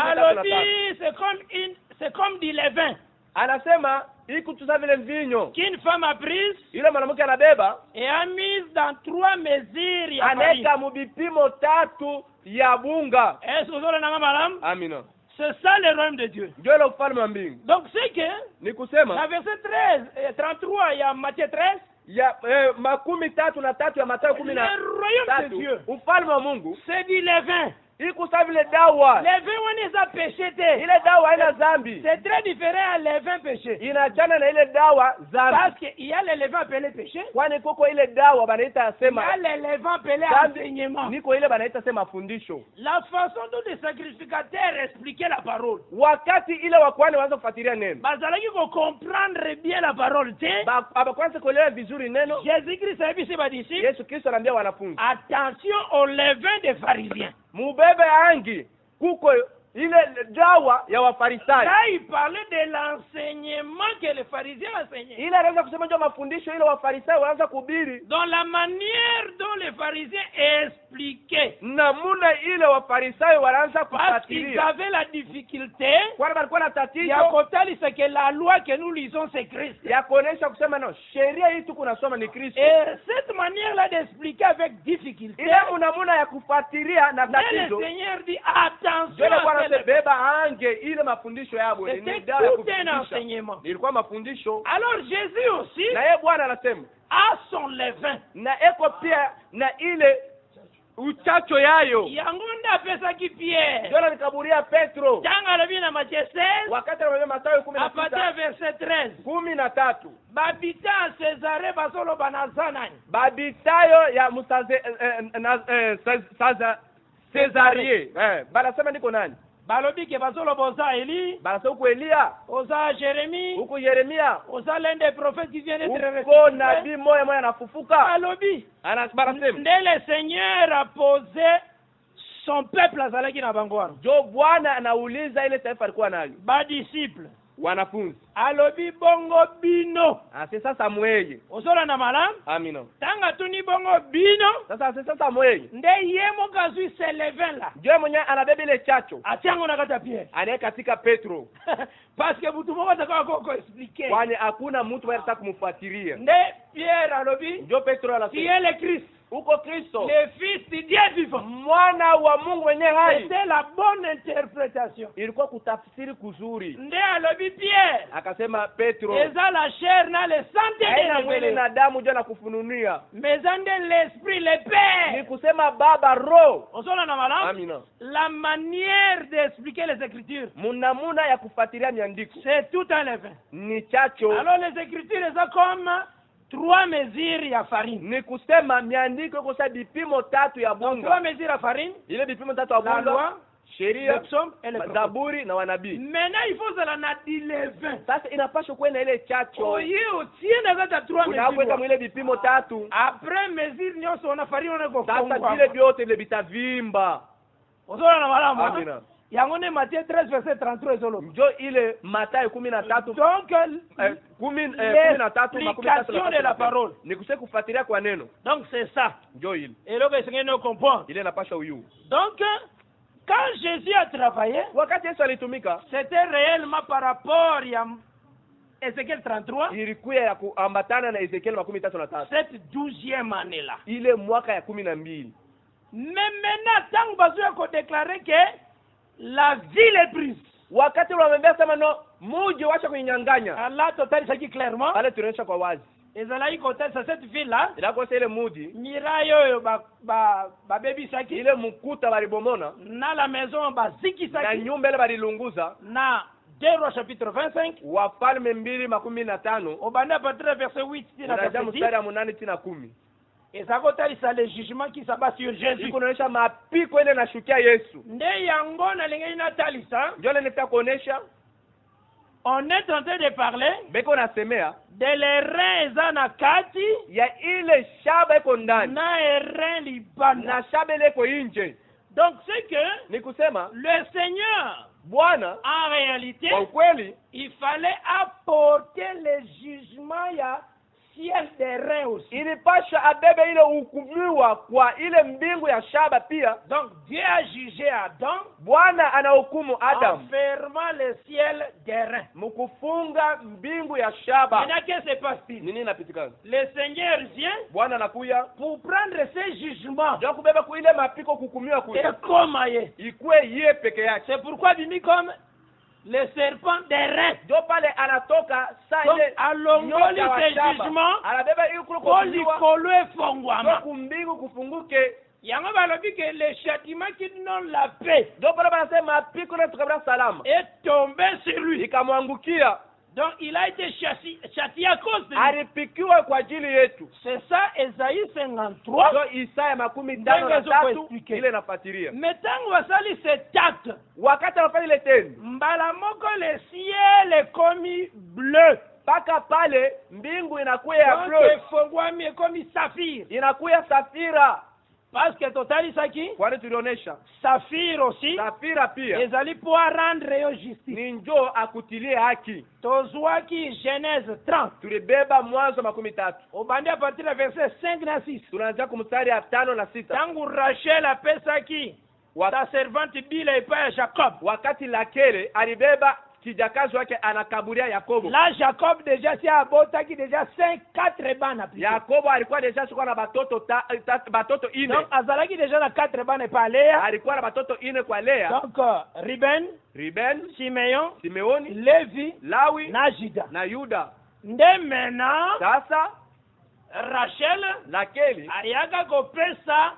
Alors c'est comme dit les vins Anasema iko tuza vile mvinyo. qu'une femme a prise Ile mwanamke anabeba et a mise dans 3 mesures ya farine. aneka mubipimo 3 ya bunga. Est-ce que vous avez la madame? Amina. C'est ça le royaume de Dieu. Ndio ile ufalme wa mbingu. Donc c'est que Ni kusema la verset 13 et 33 il y a Matthieu 13. ya 13 ya Mathayo Le royaume de 13. Dieu Ufalme wa Mungu c'est dit les vins. iko sawa vile dawa. Levain wanaweza péché te. Ile dawa haina dhambi. C'est très différent à levain péché. Inachana na ile dawa dhambi. Parce que il y a le levain appelé péché. Kwani kuko ile dawa banaita Il y sema a le levain appelé dhambi. enseignement. Niko ile banaita sema fundisho. La façon dont les sacrificateurs expliquaient la parole. Wakati ile wakwani waanza kufuatilia neno. Bazalaki ko comprendre bien la parole. Abakwanza kuelewa vizuri neno. Jésus-Christ a dit ses disciples. Yesu Kristo anaambia wanafunzi. Attention au levain des pharisiens. Mubebe angi kuko ile dawa ya Wafarisayo. Là, il parlait de l'enseignement que les pharisiens enseignaient. Ile anaweza kusema ndio mafundisho ile Wafarisayo wanaanza kuhubiri. Dans la manière dont les pharisiens expliquaient. Namuna ile Wafarisayo wanaanza Parce qu'ils kufuatilia. avaient la difficulté. Kwani walikuwa na Il y a tatizo kotali, c'est que la loi que nous lisons, c'est Christ. ya kuonesha kusema no, sheria hii tuko nasoma ni Kristo. Et cette manière-là d'expliquer avec difficulté, Ile unamuna ya kufuatilia na mais le tatizo. Seigneur dit attention Ndio à Bwana ce levain. beba ange ile mafundisho yabo ni C'était dawa ya tout un kufundisha. enseignement. Ilikuwa mafundisho. Alors Jésus aussi Na yeye Bwana anasema a son levain. na eko pia na ile uchacho yayo. Yango nde apesaki Pierre. Ndio nikaburia Petro. Tango alobi na Matthieu 16, Wakati anamwambia Mathayo à partir 16 verset 13. 13. Babita ya Cesare bazoloba na Zanani. Babitayo ya Musaze Cesarie. Banasema niko nani? Balobi ke bazoloba oza Eli, Banasema huko Elia, oza Jérémie, huko Yeremia, oza l'un des prophètes qui vient d'être huko ressuscité. nabii moya anafufuka. Balobi. Banasema Nde le Seigneur a posé son peuple azalaki na bango wana. jo Bwana anauliza ile taifa alikuwa nayo. Ba disciple. Wanafunzi. Alobi bongo bino. Sasa Samueli. Osola na malamu. Amina. Tanga tuni bongo bino. Sasa Samueli. Nde yemo kazui se levain la. Jo mwenye anabeba ile chacho. Atiango na kata Pierre. Anaye katika Petro. Parce que butu moko atakawa koko expliquer. Kwani hakuna mtu anataka kumfuatilia. Nde Pierre alobi. Jo Petro Tu anasema. es le Christ. Uko Kristo. Le fils du Dieu vivant. Mwana wa Mungu mwenye hai. C'était la bonne interprétation. Ilikuwa kutafsiri kuzuri. Nde alobi Pierre. Akasema Petro. Eza la chair na le sang Haina mwili de na damu ndio nakufununia. mais en de l'esprit le Père. Ni kusema Baba Roho. Osola na malamu. Amina. La manière d'expliquer les Écritures, Munamuna ya kufuatilia miandiko. c'est tout un levain. Ni chacho. Alors les Écritures sont comme 3 mesures ya farine. Ni kusema miandiko iko sa bipimo tatu ya Donc 3 bunga. mesures ya farine, Ile bipimo tatu ya la bunga. loi, Sheria, le psaume et le prophète. Zaburi na wanabii. Maintenant il faut cela na di levain. Sasa inapaswa kuwa na ile chacho. Oye otie na kata 3 Unaweka mesures. mwile vipimo tatu. Après mesure nyonso na farine on ko Sasa vile vyote vile vitavimba. Osola na malamu. Amina. Yango ne Matthieu 13 verset 33 ezolo. Njo ile Mathayo 13 Donc 13 l'explication de la parole. ni kusema kufuatilia kwa neno. Donc c'est ça. Njo ile. Et là, c'est nous comprendre. Ile inapaswa uyu. Donc, quand Jésus a travaillé, Wakati Yesu alitumika, c'était réellement par rapport à Ézéchiel 33, ilikuwa ya kuambatana na Ezekiel 13. cette 12e année-là. Ile mwaka ya 12. Mais maintenant, tant que Bazou a déclaré que la ville est prise. Wakati wamembea sema no, muje wacha kunyang'anya. Allah total ça qui clairement. Pale tunaonyesha kwa wazi. Ezalaï côté cette ville-là. Ila kwa ile mudi, Mirayo ba baby saki. ile mkuta walibomona Na la maison ba ziki na saki. nyumba ile walilunguza. Na 2 Rois chapitre 25. Wafalme 2:15. Au bande à partir verset 8 Unaja mstari wa 8 tina 10. Et ça côté ça le jugement qui s'abat sur Jésus. Iko naonyesha mapiko ile nashukia Yesu. Nde yango na linga na talisa. Ndio ile nitaka kuonesha. On est en train de parler Beko nasemea de l'errin na kati ya ile shaba iko ndani na errin libana. na shaba ile iko nje. Donc c'est que Ni kusema le Seigneur Bwana en réalité kwa ukweli il fallait apporter le jugement ya ciel d'errin aussi. ilipasha abebe ile hukumiwa kwa ile mbingu ya shaba pia. Donc Dieu a jugé Adam Bwana anahukumu en Adam fermant le ciel d'errin. mkufunga mbingu ya shaba. Maintenant qu'est-ce qui se passe-t-il? Nini inapitikana? Le Seigneur vient Bwana anakuya pour prendre ses jugements ndio kubeba kwa ile mapiko kukumiwa et kule. comme aye. Ikue yeye peke yake. C'est pourquoi Bimi comme le serpent d'errin. Ndio pale anatoka saa Donc ile alongoli nyoka wa ses shaba. jugements Anabeba ile kulo pour kukumiwa likolo efongwama. kwa mbingu kufunguke yango balobi que le châtiment qui donne la paix ndio pale banasema mapiko na tukabla salama est tombé sur lui. ikamwangukia. Donc il a été châtié à cause de lui. Alipikiwa kwa ajili yetu. C'est ça Esaïe 53. Ndio Isaya 53 ile inafatiria. Mais tangu wasali cet acte, Wakati anafanya ile tendo, mbala moko le ciel est comme bleu. mpaka pale mbingu inakuwa ya Donc bleu, efongwami ekomi saphir. inakuwa safira. Parce que totali saki Kwani tulionyesha saphir aussi safira pia ezali pour rendre yo justice. ni njoo akutilie haki. Tozwaki Genèse 30. Tulibeba Mwanzo 13. Obandi à partir du verset 5 na 6. Tunaanza kumstari ya 5 na 6. Tangu Rachel apesaki sa servante Bila epai ya Jacob. Wakati Lakele alibeba kijakazi wake anakaburia Yakobo. Là Jacob déjà si abotaki déjà 4 bana. Yakobo alikuwa deja sikuwa na batoto ine. Donc azalaki déjà na 4 bana pa Lea. Alikuwa na batoto ine kwa Lea. Donc Ruben, Simeoni, Levi, Lawi na Juda. Na Yuda. Nde maintenant Sasa Rachel Lakeli ayaka kopesa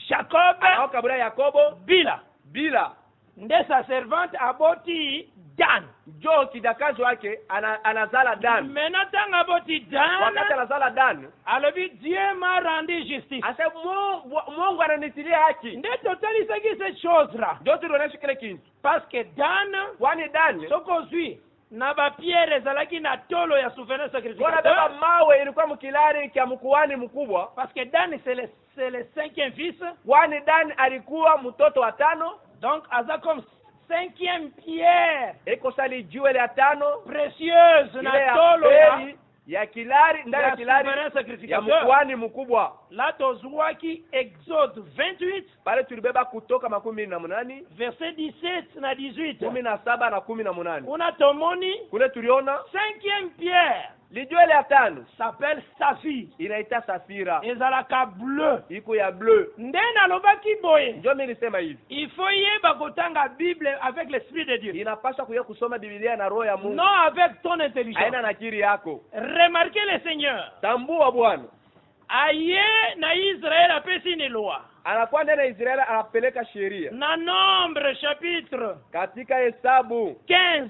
Jacob akaburia Yakobo Bila. Nde sa servante aboti Dan. Jo kijakazi wake anazala Dan. Maintenant tanga aboti Dan. Wakati anazala Dan, alobi Dieu m'a rendu justice. ase Mungu ananitilia haki. Nde totali saki cette chose là. Ndio tunaonesha kile kintu. Parce que Dan Kwani Dan soko zui na ba pierre ezalaki na tolo ya souvenir Bwana beba sacrificateur. mawe ilikuwa mkilari kia mkuani mkubwa. Parce que Dan c'est le 5e fils. Kwani Dan alikuwa mtoto wa 5. Donc aza comme 5e pierre Eko sali jiwe la 5 précieuse na tolo ya kilari ndani ya kilari ya mkuani mkubwa. Là tozwaki Exode 28 pale tulibeba Kutoka 18 verset 17 na 18 17 na 18. Una tomoni Kule tuliona 5e pierre lijiwe la 5 s'appelle Saphir. inaita safira. Ezalaka bleu. Iko ya bleu. Ndena alobaki boye. Ndio mimi nilisema hivi. Il faut yeba kotanga Bible avec l'esprit de Dieu. Inapaswa kuya kusoma Biblia na roho ya Mungu. Non avec ton intelligence. Haina na akili yako. Remarquez le Seigneur. Tambua Bwana. Aye na Israël apesi ni loi. Anakuwa ndani ya Israeli anapeleka sheria. Na Nombre chapitre Katika Hesabu 15.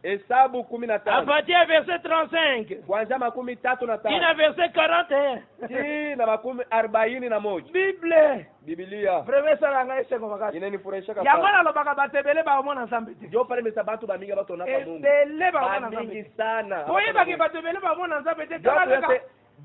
Hesabu À 15. partir du verset 35. Kuanzia 35. Ina verset 41. Na 41. Bible. Biblia. Vraiment ça nga ese ko makati. Inanifurahisha Ya kabisa. mwana lobaka batebele ba omona nzambe te. Ndio pale mesabatu baminga bato na Mungu. Ebele ba omona nzambe. Mingi sana. Oye baki batebele ba omona nzambe te.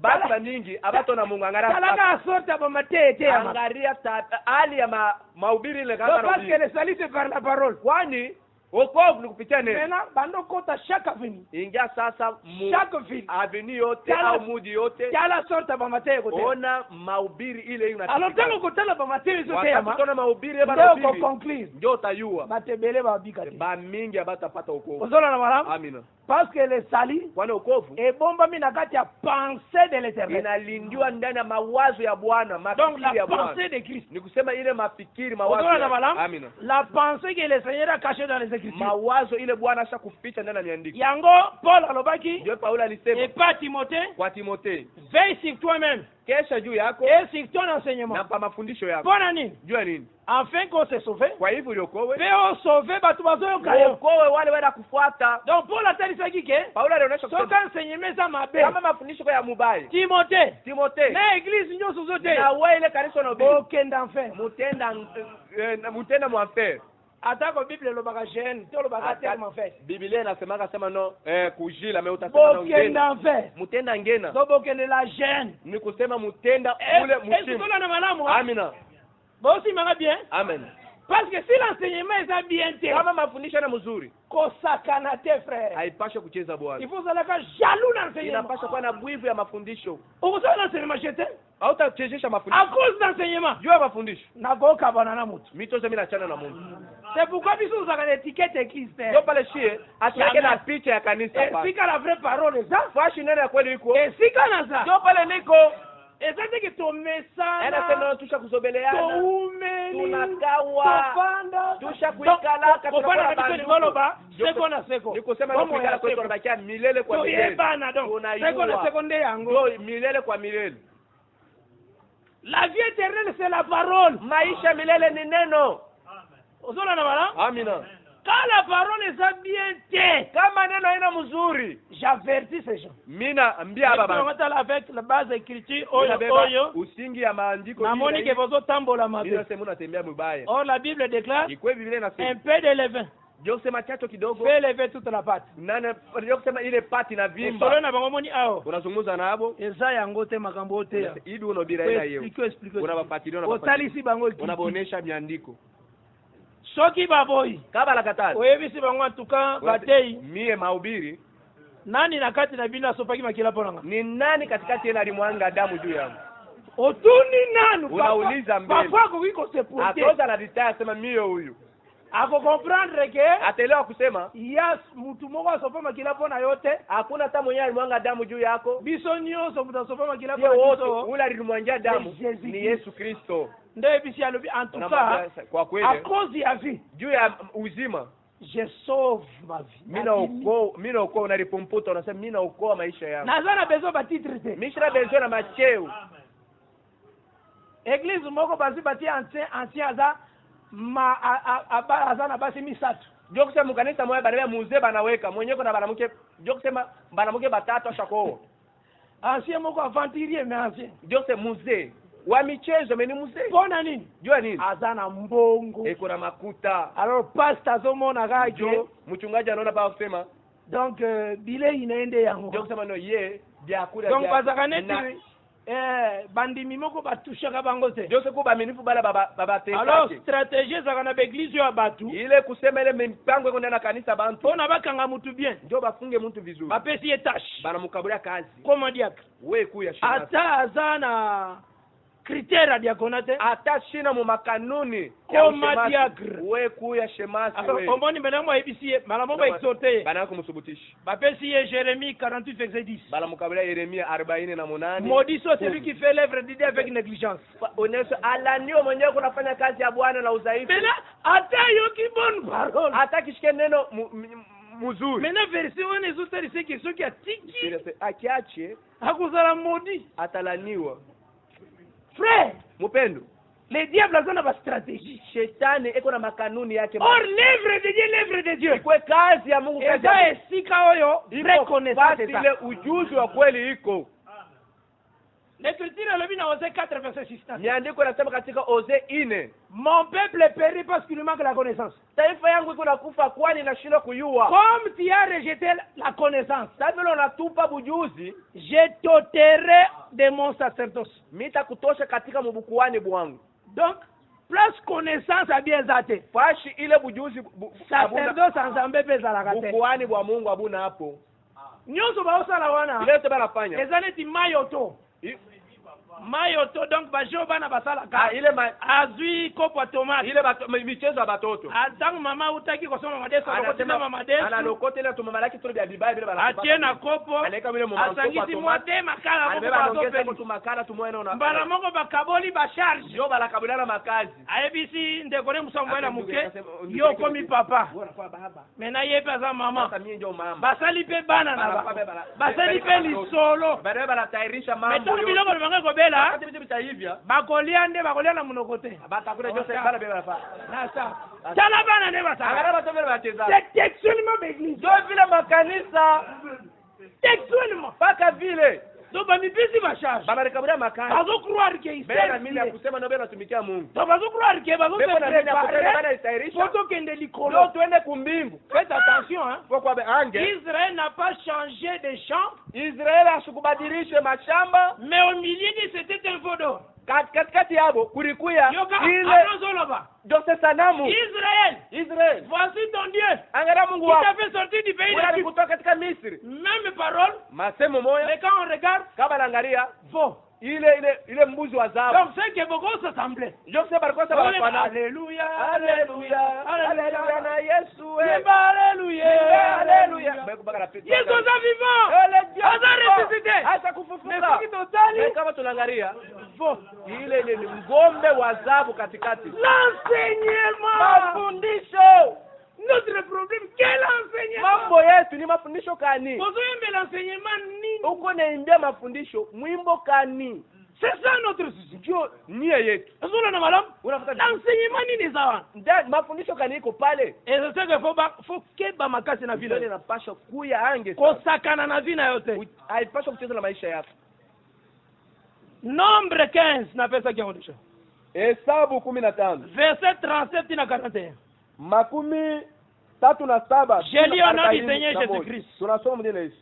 Batu bamingi abato na Mungu angara. Kalaka sorta ba matete ya. Angaria hali ya mahubiri ile kama Parce que le salut c'est par la parole. Kwani wokovu ni kupitia neno. Maintenant bando kota chaque avenue. Ingia sasa Chaque ville. avenue yote au mudi yote. Kala sorta ba matete kote. Ona mahubiri ile inatika. Alors tango kotala ba matete zote ya ma. Wakati tuna mahubiri ya bado Ndio conclure. Ndio tayua. Batebele ba bika te. Ba mingi abatapata wokovu. Ozola na malamu. Amina. Parce que le salut Kwani wokovu ebomba mina kati ya pensée de l'Éternel. inalindiwa ndani ya mawazo ya Bwana, Donc la mafikiri ya Bwana. pensée de Christ. Ni kusema ile mafikiri mawazo. Ozola na malamu. Amina. La pensée que le Seigneur a cachée dans les Écritures. Mawazo ile Bwana asha kuficha ndani ya miandiko. Yango Paul alobaki Ndio Paulo alisema et pas Timothée, kwa Timothée, veille sur toi-même kesha juu yako et sur ton enseignement. na pa mafundisho yako. Bona nini? Jua nini? Afin qu'on se sauve. Kwa hivyo uliokowe. Veo sauve batu bazoyo kayo. Uokowe wale wenda kufuata. Donc Paul atalisaki ke Paulo alionyesha soka enseignement za mabe. kama mafundisho ya mubaya. Timothée. Na église nyoso zote. Na wewe ile kanisa na ubi. Okenda enfer. Mutenda mwanfer. Atako Bible lobaka jeune, to lobaka tellement fait. Biblia inasemaka sema no kujila me utasema na Okenda enfer. Mutenda ngena. So bokende la jeune. Ni kusema mutenda ule mshimu. Na malamu. Amina. Bosi manga bien. Amen. Parce que si l'enseignement est bien te. Kama mafundisho na mzuri. Kosakana te frère. Haipaswi kucheza Bwana. Il faut zalaka jaloux d'enseignement. Inapaswa kuwa na bwivu ya mafundisho. Ukosana l'enseignement chete? Hautachezesha mafundisho. À cause d'enseignement. Jua mafundisho. Nagoka bana na mutu. Mito zemi na chana na Mungu. C'est pourquoi biso zaka l'étiquette église. Ndio pale shie atuweke na picha ya kanisa hapa. Sika la vraie parole ça. Fashi nene ya kweli iko. Sika na za. Ndio pale niko. Ezate ke tomesana. Ena sema tusha kuzobeleana. Tuumeni. Tunakawa. Tofanda. Tusha kuikala katika banduba. Seko na seko. Niko sema na kuikala kwetu tunabakia milele kwa milele. Tuyebana donc. Seko na sekonde yango. Ndio milele kwa milele. La vie éternelle, c'est la parole. Maisha milele ni neno. Ozona na bala? Amina. Quand la parole est bien tée, Kama neno haina mzuri, j'avertis ces gens. mina ambia On baba. va avec la base écriture Unabeba oyo. usingi ya maandiko Na moni ke bozo tambola mabe. Ndio sema unatembea mbaya. Or la Bible déclare Ikwe Biblia un inasema peu de levain ndio kusema chacho kidogo fait lever toute la pâte. nana ndio kusema ile pati na Solo vimba. na bango moni ao. Unazungumza nabo Eza yango te makambo te. hivi unobira ila hiyo. Explique. Unabapatilia na Otalisi bango. unabonesha miandiko. Soki baboyi. Kaba la katali. Oyebisi bango tuka batei. Mie mahubiri Nani na kati na bina sopaki makila ponanga. ni nani katikati yenu alimwanga damu juu yangu? Otuni nanu. Unauliza mbele. Papa ko wiko se pour. Atoza na ditaya sema mio huyu. Ako comprendre que Ataelewa kusema yes mtu moko asopa makila pona yote. hakuna hata mwenyewe alimwanga damu juu yako. Biso nyonso mutu asopa makila Sio pona wote biso. ule alimwangia damu Jésus ni Yesu Kristo. Nde bisi alobi en tout cas Unamwambia kwa à kweli cause ya vie juu ya uzima je sauve ma vie. mimi naokoa unalipomputa unasema mimi naokoa maisha yangu. Nazana besoin ba titre te. Mimi sina besoin na macheo. Église moko basi bati ancien aza ma azana basi misatu. Ndio kusema mkanisa moja bana muzee banaweka mwenyewe kuna banamuke ndio kusema banamuke batatu ashako. Ancien moko aventurier mais ancien. Ndio kusema muzee wa michezo mimi ni muzee. Pona nini? Jua nini? Azana mbongo. Eko na makuta. Alors pasteur zomona gaje. Mchungaji anaona pa kusema donc bile inaende yango. Ndio kusema no ye byakula donc bazakaneti bandimi moko batushaka bango te. Ndio seko baminifu bala baba teka. Alors stratégie za kana beglise ya batu. Ile kusema ile mipango iko ndani ya kanisa bantu. Pona bakanga mutu bien. Ndio bafunge mtu vizuri. Bapesi ye tâche. Bana mkabulia kazi. Comment diacre. Wewe kuya shina. Ata azana critère ya diaconate. Ata shina mu makanuni. Comment diacre. Wewe kuya shemasi wewe. Alors omoni menamo ebisie malamongo exhorter. Bana kumsubutishi. Bapesi ye Jérémie 48 verset 10. Bala mkabulia Yeremia 48. Maudit soit celui qui fait l'œuvre de Dieu avec négligence. Onesha alanio mwenyewe kunafanya kazi ya Bwana na udhaifu. Mena ata yoki bonne parole. Ata kishike neno mzuri. Mena verset on les autres c'est que ceux qui a tiki. Akiache akuzala maudit. Atalaniwa. Frère, mupendo. Le diable a une stratégie. Shetani eko na makanuni yake. Or l'œuvre de Dieu, l'œuvre de Dieu. Ikwe kazi ya Mungu kazi. Eza esika oyo reconnaissance ile ujuzi wa kweli iko. L'Écriture elobi na Osée 4 verset 6. Miandiko inasema katika Osée 4. Mon peuple périt parce qu'il lui manque la connaissance. Taifa yangu iko nakufa kwani inashindwa kuyua. Comme tu as rejeté la connaissance. Sasa vile unatupa bujuzi, je t'ôterai de mon sacerdoce. Nitakutosha katika mbukuani bwangu. Donc plus connaissance a bien zate. Fashi ile bujuzi sacerdoce ensemble pesa la kate. Mbukuani bwa Mungu abuna hapo. Nyonso baosala wana. Ile te balafanya. Ezaneti mayoto. Mayoto donc bajo bana basala ka. Ile azui kopo tomate. Ile michezo ya batoto. Atang mama utaki kusoma madeso lokotela mama deso. Ana lokotela tu mama laki tuli ya bibai bila bala. Atiena kopo. Aleka vile mama kopo. Asangiti mote makala moko bazo pe tu makala tu moyo na. Bala moko bakaboli ba charge. Yo bala kabulana makazi. Ayebisi ndekore musombo na muke. Yo komi papa. Mena yepe za mama. Sasa mimi ndio mama. Basali pe bana na ba. Basali pe lisolo. Bale bala tairisha mambo. Biloko banga kobela bakolia nde bakolia na munoko te batakule Jose bala bela fa nasa tala bana ne basa agara batobela bateza c'est textuellement l'église do vile makanisa textuellement paka vile do ba mipisi ba charge bana rekabulia makani bazo croire que il bela mimi ya kusema no bela tumikia Mungu do bazo croire que bazo se préparer poto kende likolo do tuende kumbingu. Faites attention hein kwa kwa ange Israël n'a pas changé de champ. Israël asikubadilishe mashamba mais au milieu de c'était un veau d'or. Katikati yabo kulikuya ile Jose sanamu Israël voici ton Dieu angara Mungu wako qui t'a fait sortir du pays d'Égypte kutoka katika Misri. Même parole masemo moya mais quand on regarde kama naangalia faux ile mbuzi wa zahabu. Donc c'est que beaucoup s'assembler. Jose barikosa bana Alléluia alléluia alléluia na Yesu alléluia alléluia Yesu est vivant a ressuscité hata kufufuka. Mais totali kama tunaangalia faux ile ni ngombe wa zahabu katikati. L'enseignement mafundisho. Notre problème, quel enseignement? Mambo yetu ni mafundisho kani? Uzoembe l'enseignement nini? Uko naimbia mafundisho mwimbo kani? C'est ça notre souci. ndio nia yetu. Zona madame. Unafuata L'enseignement ni sawa. ndani mafundisho gani iko pale? Et c'est ça que faut keba makasi na Vile vile. inapaswa kuya ange. Kosakana na vina yote. Haipaswa kucheza na maisha yako. Nombre 15 na pesa kiondisha. Hesabu 15. Verset 37 na 41. Makumi 37. Je lis au nom du Seigneur Jésus-Christ. Tunasoma mdile hivi.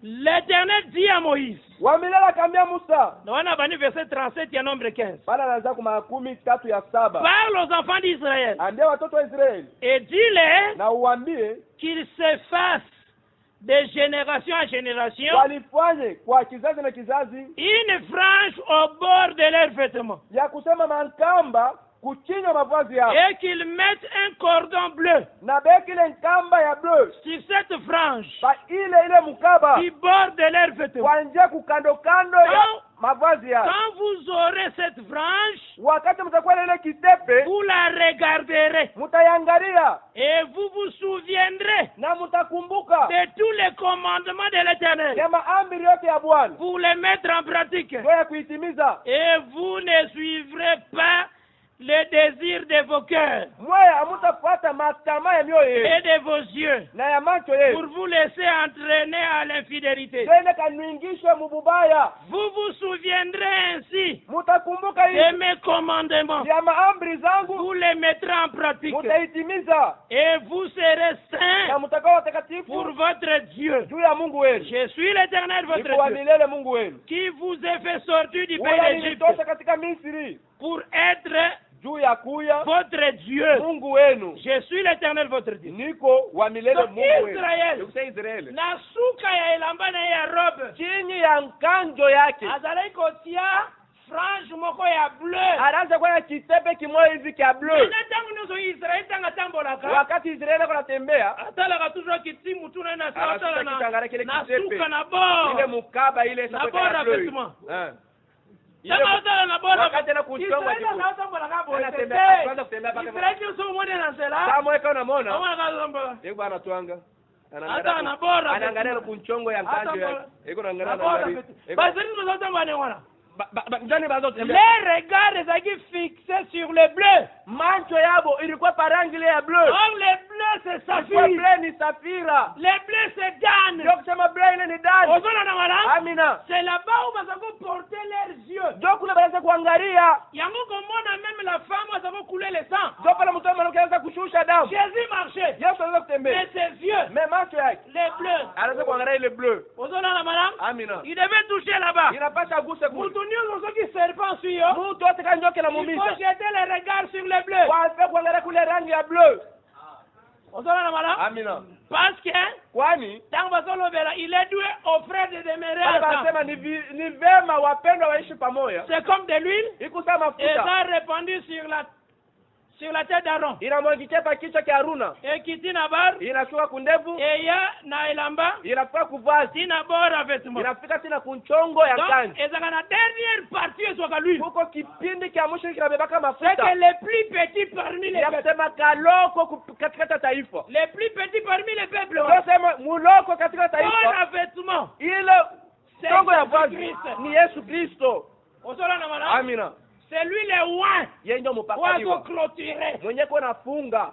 L'Éternel dit à Moïse. Wa milele akamwambia Musa. Naona bani verset 37 ya nombre 15. Bana anaanza kwa makumi 37. Parle aux enfants d'Israël Ambia watoto wa Israeli et dis-les na uambie qu'ils s'effacent de génération en génération walifanye kwa kizazi na kizazi une frange au bord de leurs vêtements ya kusema mankamba kuchinywa mavazi yao et qu'ils mettent un cordon bleu na beki ile nkamba ya bleu sur cette frange pa ile mukaba du bord de leurs vêtements. kwa njia kukando kando ya mavazi yao. Quand vous aurez cette frange, Wakati mtakuwa ile kitepe vous la regarderez mtayangalia et vous vous souviendrez na mtakumbuka de tous les commandements de l'Éternel ya maamri yote ya Bwana pour les mettre en pratique. ndio ya kuitimiza. Et vous ne suivrez pas les désirs de vos cœurs Mwaya hamtafuata matamaa ya mioyo et yenu de vos yeux na ya macho pour yenu vous laisser entraîner à l'infidélité. tena kanuingishwe mububaya. Vous vous souviendrez ainsi Mtakumbuka de hivi mes commandements. ya maamri zangu Vous les mettrez en pratique mtaitimiza et vous serez na saints mtakao pour watakatifu votre Dieu. juu ya Mungu wenu. Je suis l'Éternel votre Niko wa Dieu milele Mungu wenu. qui vous ai fait sortir du Wala pays d'Égypte nilitosha katika Misri pour être juu ya kuya votre Dieu. Mungu wenu. Je suis l'Éternel votre Dieu. Niko wa milele Donc, Mungu wenu. Israel. Nikusema Israeli Na suka ya elamba na ya robe chini ya nkanjo yake azalaki kotia frange moko ya bleu. anaanza kwa kitepe kimoja hivi kia bleu. Na tangu nyonso Israel tanga tambolaka Wakati Israeli anatembea atalaka toujours kiti mutu na ina anashika sawa kitangara kile na kitepe suka na ile bo. mukaba ile Na sasa bora kwa bleu. vêtement. Ile Tama atala na bora. wakati anakuchonga Israel kitu. anatambolaka bo. Anatembea kwanza kutembea mpaka Israel nyonso mwone na sela. kama wewe unamwona Awana kaza yeye bwana twanga hata na bora. anaangalia kunchongo ya nkanjo yake yeko naangalia na Basi ndio mzotamba ni wana. ndani bazo tembea Les regards étaient fixés sur le bleu. macho yabo ilikuwa parangi ile ya bleu. Or le bleu c'est Kwa saphir. bleu ni safira. Le bleu c'est Dan. Ndio kusema bleu ile ni dani. Ozona na wana. Amina. C'est là-bas où bazako porter leurs yeux. Ndio kule baanza kuangalia. Yango komona même la femme bazako couler le sang. Ndio pale mtu anaanza kushusha damu. Jésus marchait. Yesu anaweza Mais kutembea. ses yeux, Mais macho yake les bleus. anaanza kuangalia ile bleu. Ozona na wana. Amina. Il devait toucher là-bas. Inapasha aguse kule. Mutu nyoso qui serpent sur yo. Mtu wote kanjoke na Il faut mumisa. jeter les regards sur les bleus. Kwa kuangalia kule rangi ya bleu. Ozona na wana. Amina. Parce que Kwani tant bazolobela il est doué aux frères de demeurer wale ensemble. wanasema ni vema wapendwa waishi pamoja. C'est comme de l'huile Ikusa et mafuta. ça répandu sur la tête d'Aaron. Inamwagikia pa kichwa cha Haruna. Et qui tina bar Inashuka kundevu. et ya na elamba Inafika kuvazi. tina bora vêtement. Inafika tena kunchongo ya Donc kanji. ezaka na dernière partie soit l'huile. Kuko kipindi kia mwisho kinabebaka C'est mafuta. que les plus petits parmi les Ya peuples. kusema kaloko katika taifa. Les plus petits parmi les peuples. Ndio sema muloko katika taifa. Bora vêtement. Ile C'est chongo ya vazi Christ. ni Yesu Kristo. Osola na mala. Amina. C'est lui le oin. Yeye ndio Wazo mpakaliwa. clôturer. Mwenye kwa nafunga.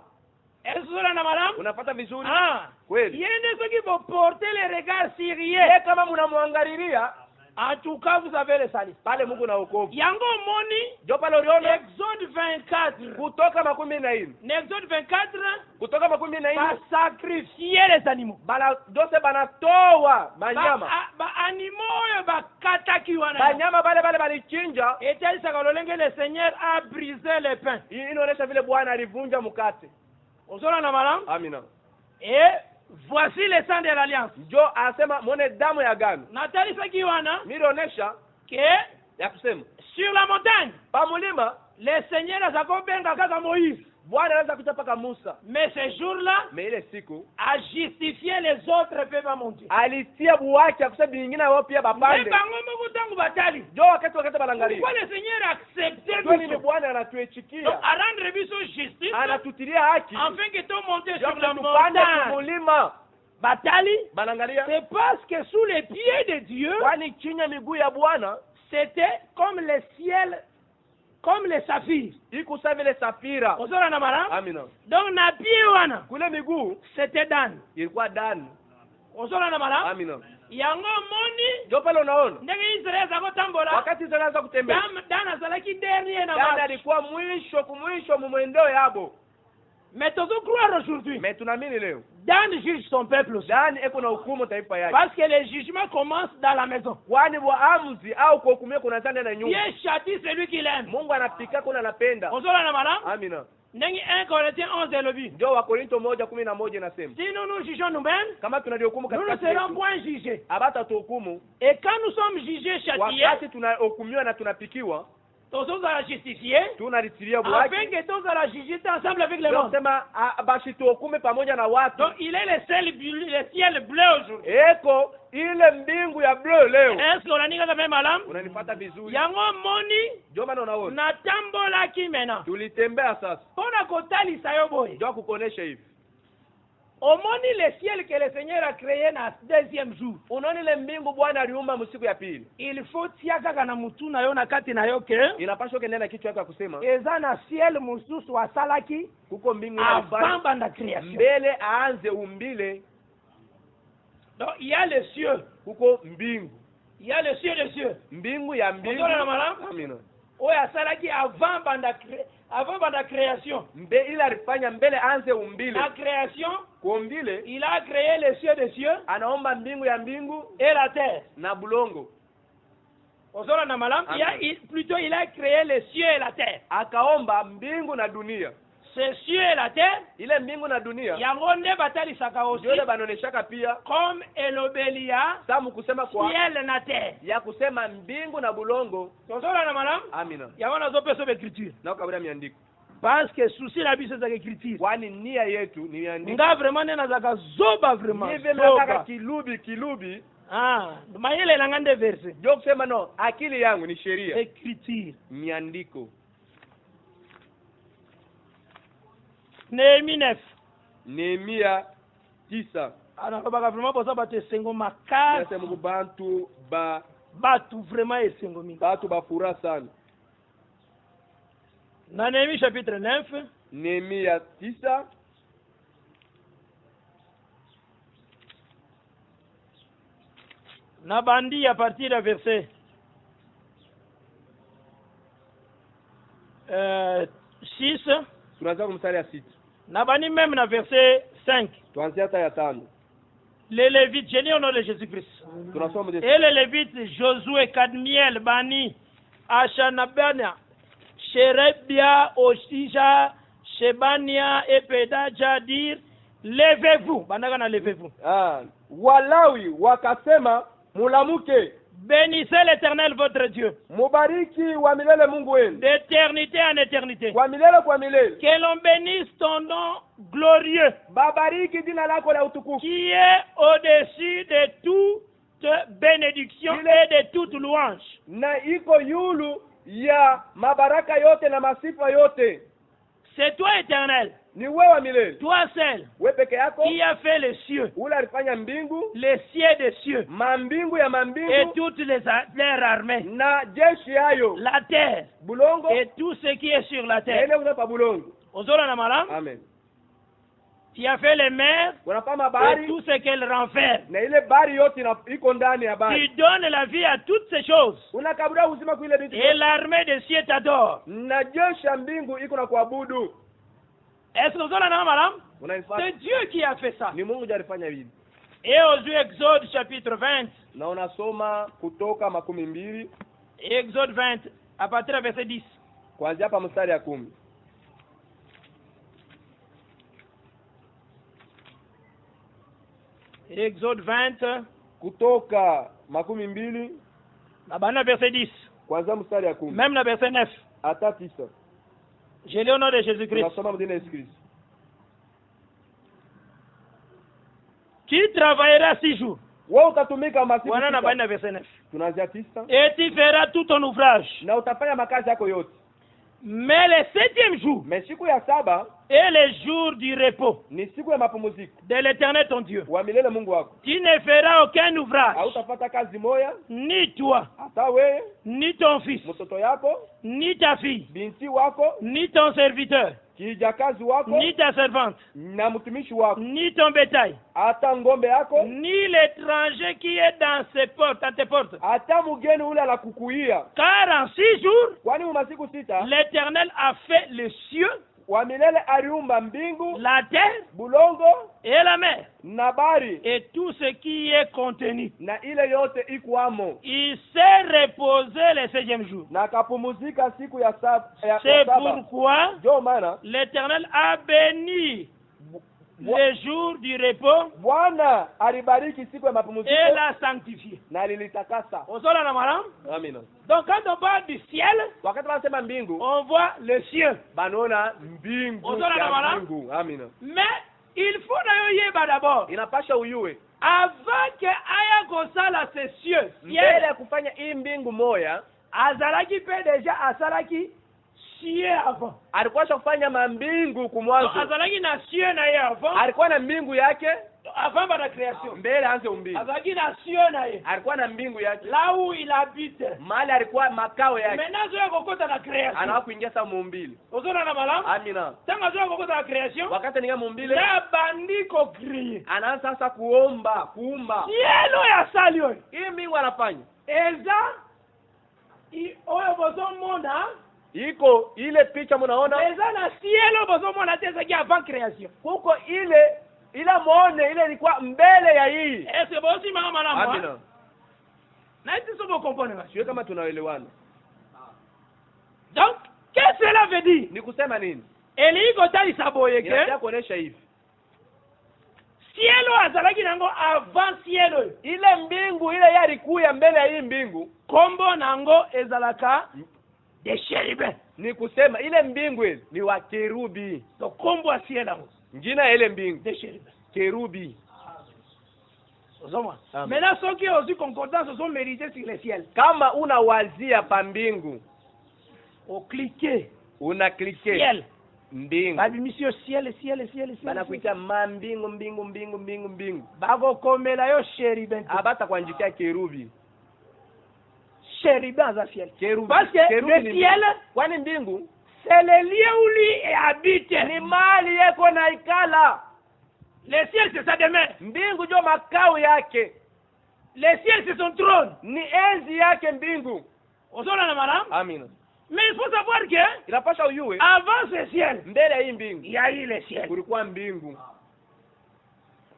Osola na mala. Unapata vizuri? Ah. Kweli. Yende ceux qui vont porter les regards sur Yeye rien. kama mnamwangalilia En tout cas, vous avez le salut. pale Mungu na wokovu. Yango moni, Ndio pale uliona Exode 24. kutoka 14. Exode 24, Kutoka 14 va sacrifier les animaux. bana dose banatoa manyama. Ba animaux oyo bakataki wana. Banyama bale balichinja. Etalisaka lolenge le Seigneur a brisé le pain. Hii inaonyesha vile Bwana alivunja mkate. Osola na malam. Amina. Et voici le sang de l'alliance. Njo asema muone damu ya agano. Natalisaki wana Nilionyesha que ya kusema sur la montagne, pa mulima le Seigneur azakobenga kaka Moïse. Bwana anaweza kuita paka Musa. Mais ce jour-là, Mais ile siku a justifié les autres peuples à monter. alitia buwaki akusema bingine wao pia Mais bapande. bango moko tangu batali. Njo wakati balangalia. Pourquoi le Seigneur acceptait Ndio ni tout Bwana donc anatuechikia. à rendre biso justice Anatutilia haki. afin que tout monte Ndio sur la tupande montagne. kumulima. Batali, Balangalia. c'est parce que sous les pieds de Dieu, Kwani chini ya miguu ya Bwana c'était comme le ciel, comme les saphirs. iko sawa vile safira. Ozora na mara. Amina. Donc na pied wana, Kule miguu c'était Dan. ilikuwa dani. Ozora na mara. Amina. Yango moni. Ndio pale unaona Ndenge Israeli zako tambola. wakati zinaanza kutembea, Dan azalaki dernier na dani match. alikuwa mwisho mumwendeo yabo. Mais tozo croire aujourd'hui. Mais tunaamini leo Dan juge son peuple aussi. dani eko na hukumu taifa yake, Parce que le jugement commence dans la maison. kwani waamuzi au kuhukumia kunaanza ndani ya nyumba. Dieu châtie celui qu'il aime. Mungu anapika kuna anapenda. Ozora na mara. Amina. Ndenge 1 Corinthiens 11 elobi. Ndio Wakorinto 1:11 inasema Si nous jugeons nous-mêmes, kama tunahukumu nous ne katika serons point jugés. abata tuhukumu, Et quand nous sommes jugés, châtiés, wakati tunahukumiwa na tunapikiwa, tous à justifier, tunaritilia bwaki. afin que tous à la juger ensemble avec le monde. Tunasema basi tuhukume pamoja na watu. Donc il est le ciel bleu aujourd'hui. Eko ile mbingu ya bleu leo. Est-ce qu'on a dit quand même alam? Unanipata vizuri? Yango moni Ndio maana unaona na tambola ki maintenant. tulitembea sasa. Pona kotali sayo boy. Ndio kukonesha hivi. Omoni le ciel que le Seigneur a créé na deuxième jour. Unaona ile mbingu Bwana aliumba msiku ya pili. Il faut tiaka kana mutu na yo na kati na yo ke. Inapaswa kenda na kichwa yako kusema Eza na ciel mususu wa salaki kuko mbingu avant banda création. mbele aanze umbile. Donc il y a les cieux. Kuko mbingu. Il y a le cieux des cieux. Mbingu ya mbingu. Ozora na mara. Amina. Oya salaki avant banda création. Ile alifanya mbele aanze umbile. La création, Kuumbile il a créé les cieux des cieux anaomba mbingu ya mbingu et la terre. na bulongo. Ozora na malam, plutôt il a créé les cieux et la terre. Akaomba mbingu na dunia. Ces cieux et la terre, Ile mbingu na dunia yango nde batali saka aussi ndio banoneshaka pia comme elobelia samu kusema kwa ciel na terre. ya kusema mbingu na bulongo. Ozora na malam, Amina. yango nazo peso écriture. Na kabla miandiko. Parce que souci la biso za écriture. Kwani nia yetu ni miandiko. Nga vraiment nena zaka zoba vraiment. Nive nataka kilubi. Mayele na ngande verse. Ndio kusema no, akili yangu ni sheria. Écriture. Miandiko. Néhémie 9. Nehemia 9. Anakobaka vraiment posa bato esengo makasi. Nasema kubantu Batu vraiment esengo mingi. batu bafura sana. Na Néhémie chapitre 9. Nehemia 9. Na bandi à partir du verset 6. Tunaanza kumstari ya 6. Na bandi même na verset 5. Tuanzia hata ya 5. Les Lévites, je lis au nom de Jésus-Christ. Tunasoma Et les Lévites, Josué, Kadmiel, Bani, Ashanabania, Sherebia, Oshija, Shebania et Pedaja dire, levez-vous. Bandagana, levez-vous. Walawi wakasema mulamuke. Bénissez l'Éternel votre Dieu. Mubariki wa milele Mungu wenu. D'éternité en éternité. Kwa milele kwa milele. Que l'on bénisse ton nom glorieux. Babariki jina lako la utukufu. Qui est au-dessus de toute bénédiction et de toute louange. Na iko yulu ya mabaraka yote na masifa yote. C'est toi éternel. Ni wewe milele. Toi seul. Wewe peke yako. Qui a fait les cieux. Ule alifanya mbingu. Les cieux des cieux. Mambingu ya mambingu. Et toutes leurs armées. Na jeshi hayo. La terre. Bulongo. Et tout ce qui est sur la terre. Ele unapa bulongo. Ozora na malam. Amen. Qui a fait les mers. Et tout ce qu'elles renferment. Na ile bari yote iko ndani ya bari. Tu donnes la vie à toutes ces choses. Unakabura uzima kwa ile vitu. Et l'armée des cieux t'adore. Na jeshi ya mbingu iko na kuabudu. Est-ce que ozora na malam? C'est Dieu qui a fait ça. Ni Mungu ndiye alifanya hivi. Et aux Exode chapitre 20. Na unasoma Kutoka 12. Exode 20 à partir du verset 10. Kuanzia hapa mstari ya 10. Exode 20 Kutoka 12 na bana verset 10. Kuanzia mstari ya 10. Même le verset 9. Hata 9. Je lis au nom de Jésus-Christ. Tunasoma mdini Yesu Kristo. Qui travaillera 6 jours. Wewe utatumika masiku. Wana na bana verset 9. Tunaanzia 9. Et tu feras tout ton ouvrage. Na utafanya makazi yako yote. Mais le 7e jour Mais siku ya saba est le jour du repos ni siku ya mapumziko de l'Éternel ton Dieu. wa milele Mungu wako. Tu ne feras aucun ouvrage, Hautafata kazi moya, ni toi, hata wewe, ni ton fils, mtoto yako, ni ta fille, binti wako, ni ton serviteur, kijakazi wako ni ta servante, na mtumishi wako, ni ton bétail, hata ngombe yako, ni l'étranger qui est dans ses portes, à tes portes. hata mgeni ule anakukuia. Car en 6 jours, Kwani masiku sita l'Éternel a fait les cieux, wa milele aliumba mbingu, la terre bulongo et la mer, na bari et tout ce qui est contenu. na ile yote ikwamo, Il s'est reposé le 7e jour. na akapumuzika siku ya saba. C'est pourquoi Ndio maana l'Éternel a béni le jour du repos Bwana alibariki siku ya mapumziko et l'a sanctifié. na lilitakasa. Osola na malam. Amina. Donc quand on parle du ciel, Wakati wanasema mbingu, on voit le ciel. banaona mbingu Ozona na ya mara? mbingu. Amina. Mais il faut d'ailleurs d'abord, Inapasha uyue avant que aya kosala ces cieux, mbele ciel, ya kufanya hii mbingu moya, azalaki pe déjà asalaki cieux avant. alikuwa kufanya mambingu Donc, kumwanzo. azalaki na cieux na ye avant, Alikuwa na mbingu yake avant la création. mbele aanze umbingu. Azalaki na cieux na ye, Alikuwa na mbingu yake là où il habite. mahali alikuwa makao yake, Maintenant zoya kokota na création. anawa kuingia sa muumbili. Ozona na malamu. Amina. Tanga zoya kokota na création. Wakati ninga muumbile, Na bandi ko créer. anaanza sasa kuumba. Cielo ya sali oyo. Hii mbingu anafanya Eza oyo bozomona iko ile picha mnaona, eza na cielo bozomona te ezaki avant création. kuko ile muone ile ilikuwa mbele ya hii. Est-ce que bosimanga malamu? Amina. Na iti so bokompone nga. Sio kama tunaelewana. Donc, qu'est-ce que cela veut dire? Ni kusema nini? Eli kotalisa boye ke Inataka kuonesha hivi. cielo azalaki nango avant cielo. Ile mbingu ile yalikuya mbele ya hii mbingu, Kombo nango ezalaka de chérubin. ni kusema ile mbingu ile ni wa kerubi. So kombo ya cielo nango Njina ya ile mbingu de chérubin. kerubi. Ozoma. Amen. Maintenant ceux qui ont aussi concordance sont mérités sur le ciel. Kama unawazia pa mbingu, Au cliquer una klike ciel. mbingu, Babi monsieur ciel. bana kuita mbingu. Bago komela yo chérubin. Abata kuanjikia kerubi. Chérubin za ciel. Kerubi. Parce que Kerubi le ni ciel, mbingu. Kwani mbingu c'est le lieu où lui habite. ni mali yako na ikala. Le ciel, c'est sa demeure. Mbingu ndio makao yake, Le ciel, c'est son trône. ni enzi yake mbingu. Ozona na madame. Amina. Mais il faut savoir que Inapasha uyue avant ce ciel, mbele ya hii mbingu il y a eu le ciel. kulikuwa mbingu.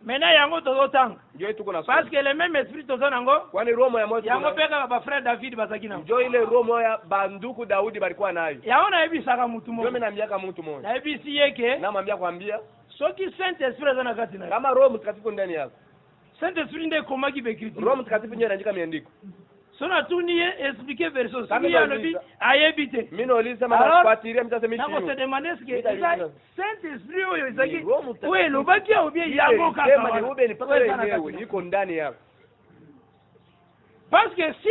Maintenant, yango tozotanga. Ndio tuko na Parce que le même esprit tozonango, kwani roho ya moto yango peka ba frère David bazaki nango. ndio ile roho ya banduku Daudi balikuwa nayo. Yango na ebisaka mutu Ndio mimi mo. naambiaka mtu mmoja. Na ebisi yeke, Na mwambia kwambia soki Saint Esprit azana kati na. kama roho mtakatifu ndani yako. Saint Esprit nde komaki be Christ. Roho mtakatifu ndiye anaandika miandiko. Sona tuniye expliquer verso. Kama Sumi alobi ayebite. Mimi nauliza mama Alors, kufuatilia mtazame Nako se mimi. demander est-ce que Mita eza yuna. Saint Esprit oyo ezaki. Ni Roho Mtakatifu. Oui, lobaki ou bien yango kaka. Sema ni wana. ube ni paka Wewe sana yenyewe kati na. iko ndani yako. Parce que si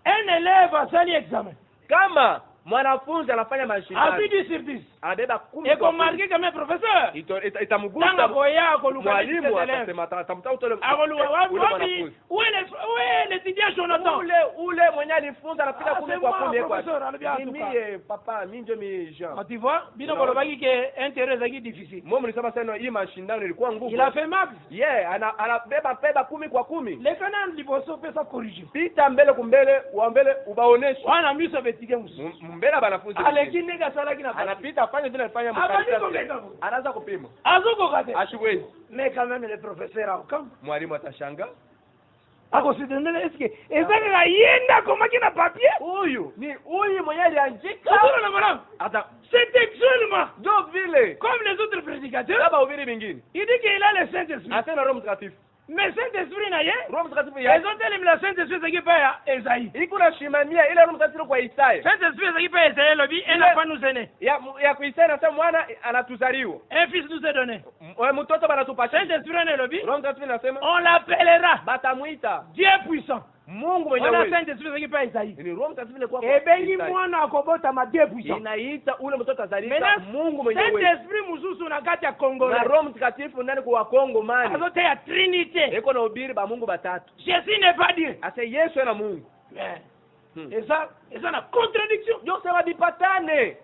un élève asali examen, Kama mwanafunzi anafanya a mashindano, vu du sur 10, anabeba 10 et kwa qu'on marque comme un professeur, itamgusa tanga koya koluka mwalimu, élève, atasema atamta ule akoluka ule mwanafunzi. où est l'étudiant Jonathan? Ule mwenye alifunza anapita Ah, 10 c'est kwa moi, 10 kwa. professeur, alibia Mimi atuka. papa, mimi ndio mi Jean. Ah, tu vois, bino kolobaki que intérêt zaki difficile. Mimi nilisema sana hii mashindano ilikuwa ngumu. Il a fait max. Anabeba 10 kwa 10. Les canons liboso pesa corriger. Pita mbele kumbele, wa mbele ubaoneshe. Wana miso betige musu. Mbele banafunzi. Alekini kasala kina. Anapita afanye vile alifanya Abali mkali. komeka. Anaanza kupima. Azoko kate. Ashiwezi. Mais quand même le professeur a comme Mwalimu atashanga. akosidendele eske ezaka la yenda komaki na papier. Huyu mwenye aliandika. Sasa na madame. Ata C'est textuellement ndio vile comme les autres prédicateurs. kama ubiri vingine. Il dit qu'il a le Saint-Esprit. Atena Roho Mtakatifu. Mais Saint-Esprit na ye. Roho Mtakatifu Ils ya ont tellement le Saint-Esprit zaki pa ya Esaïe. iko na shimamia ile Roho Mtakatifu kwa Isaya. Saint-Esprit zaki pa Esaïe lobi un enfant nous est né. Ya kwa Isaya nasema mwana anatuzaliwa. Un fils nous est donné. Mtoto banatupasha. Saint-Esprit na lobi Roho Mtakatifu nasema on l'appellera batamuita Dieu puissant. Mungu mwenye wana uwezo. Saint Esprit ezalaki pa Isaïe Ni Roho Mtakatifu ile kwa ebengi mwana akobotama Dieu puissant. inaita ule mtoto azalika Maintenant, Mungu mwenye Saint uwezo. Esprit mususu na kati ya Congolais Na Roho Mtakatifu ndani kwa Kongo mani. azote ya Trinité. Eko na ubiri ba Mungu batatu. Jésus n'est pas Dieu. Ase Yesu na Mungu. Et ça na contradiction. Ndio sema bipatane.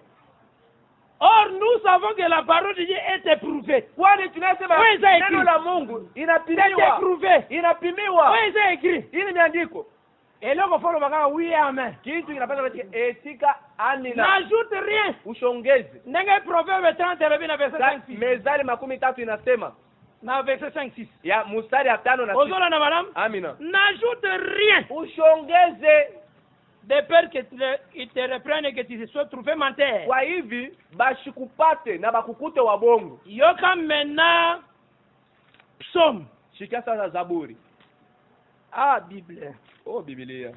Or nous savons que la parole de Dieu est éprouvée. Kwani tunasema Wewe za écrit. neno la Mungu C'est inapimiwa. éprouvé. Inapimiwa. Oui, c'est écrit. Hili ni andiko. Et là, il faut le bagage oui, amen. Kitu kinapaswa katika etika amina. N'ajoute rien. Ushongeze. Ndenge Proverbe 30 revient na verset 5-6. Mezali 13 inasema Na verset 5-6. ya mstari ya 5 na 6. Ozola na madame. Amina. N'ajoute rien. Ushongeze. De peur qu'il te reprenne et que tu sois trouvé menteur. Kwa hivi bashikupate na bakukute wabongo. Yoka maintenant psaume. Shikia sasa Zaburi. Ah, Bible. Oh, Biblia.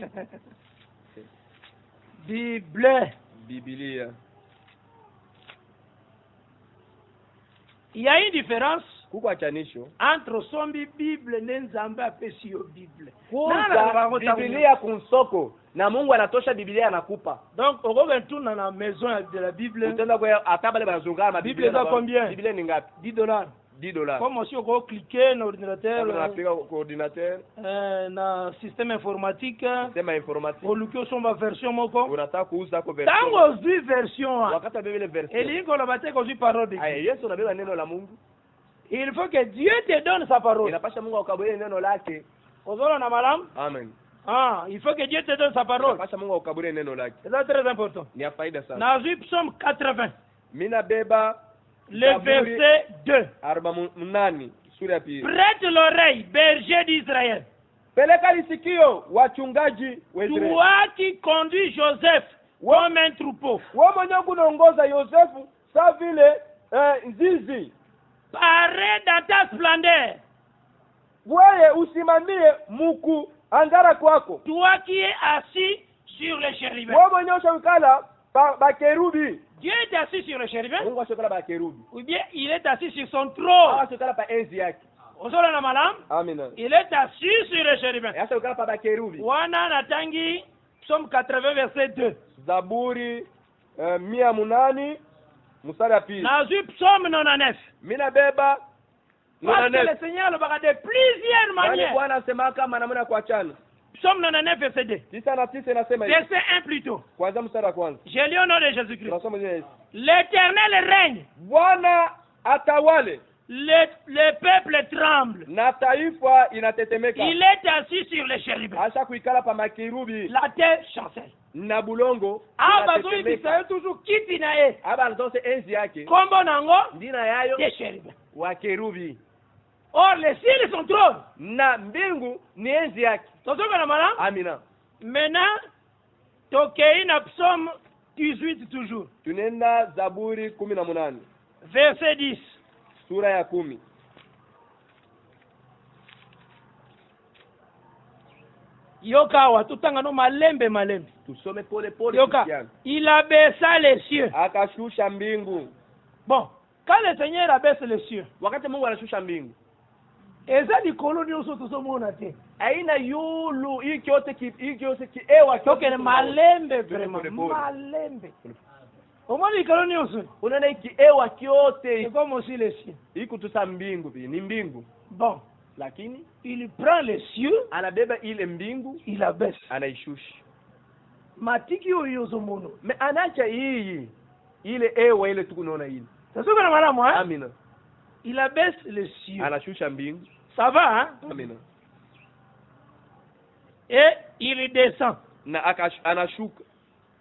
Bible. Biblia. Il y a une différence Kuko achanisho. entre sombi Bible nenzambe apesi yo Bible. Kuza Biblia kunsoko na Mungu anatosha Biblia anakupa. Donc au retourne na maison de la Bible. Utaenda kwa atabale banazunga ma Bible za combien? Biblia ni ngapi? $10. $10. Comme aussi on cliquer na ordinateur Unapiga coordinateur, na système informatique sema informatique. oluki somba version moko. Unataka kuuza kwa version. Tango zui version. Wakati Biblia version. Elingo la bate ko zui parole de Aya, Dieu. Yesu anabeba neno la Mungu. Il faut que Dieu te donne sa parole. Inapasha Mungu akaburi neno lake. Ozolo na malam? Amen. Ah, il faut que Dieu te donne sa parole. Inapasha Mungu akaburi neno lake. C'est très important. Ni ya faida sana. Na zui psaume 80. Mina beba Le verset 2. 48 sura ya pili. Prête l'oreille, berger d'Israël. Peleka lisikio wachungaji wa Israeli. Toi qui conduis Joseph comme un troupeau. Wewe mwenyewe kunaongoza Yosefu sa vile nzizi. Parais dans ta splendeur. Wewe usimamie muku angara kwako. Toi qui es assis sur le chérubin. Wewe mwenyewe ushakala ba kerubi. Dieu est assis sur le chérubin. Mungu ashakala ba kerubi. Ou bien il est assis sur son trône. Ashakala pa enzi yake. Osola na malam. Amina. Il est assis sur le chérubin. Ashakala pa ba kerubi. Wana natangi Psaume 80 verset 2. Zaburi 108 mstari wa pili. Nazu Psaume 99. Mina beba Parce que le Seigneur le baka de plusieurs manières. Bwana anasema kama namna kuachana. Psaume 99 verset 2. 9 inasema hivi. Verset 1 plutôt. Kwanza mstari wa kwanza. J'ai lu au nom de Jésus-Christ. Tunasoma hivi. L'Éternel règne. Bwana atawale. Le peuple tremble. Na taifa inatetemeka. Il est assis sur les chérubins. Asha kuikala pa makerubi. La terre chancelle. Na bulongo. Bazoi bisayo toujours kiti na ye. Aba anatose enzi yake. Kombo nango. Ndina yayo. Des chérubins. Wa kerubi. Or les cieux sont trône. Na mbingu ni enzi yake. Tozoka na malam. Amina. Maintenant tokei na Psaume 18 toujours. Tunaenda Zaburi 18. Verset 10. Sura ya 10. Yoka watutanga no malembe. Tusome pole pole. Yoka. Il abaissa les cieux. Akashusha mbingu. Bon, quand le Seigneur abaisse les cieux. Wakati Mungu anashusha mbingu. Eza likolo nyonso tozomona te. Aina yulu hiki yote kiewa toke malembe vraiment malembe. Omoni likolo nyonso. Unaona hiki ewa kiote. C'est comme aussi les cieux. Hiki tusa mbingu bi ni mbingu. Bon, lakini il prend les cieux, anabeba ile mbingu, il abaisse. Anaishusha. Matiki yozomono. Me anacha hii ile ewa ile tukunaona hili. Sasa kuna maana moi. Amina. Il abaisse les cieux. Anashusha mbingu. Ça va, hein? Amina. Et il descend. Na anashuka.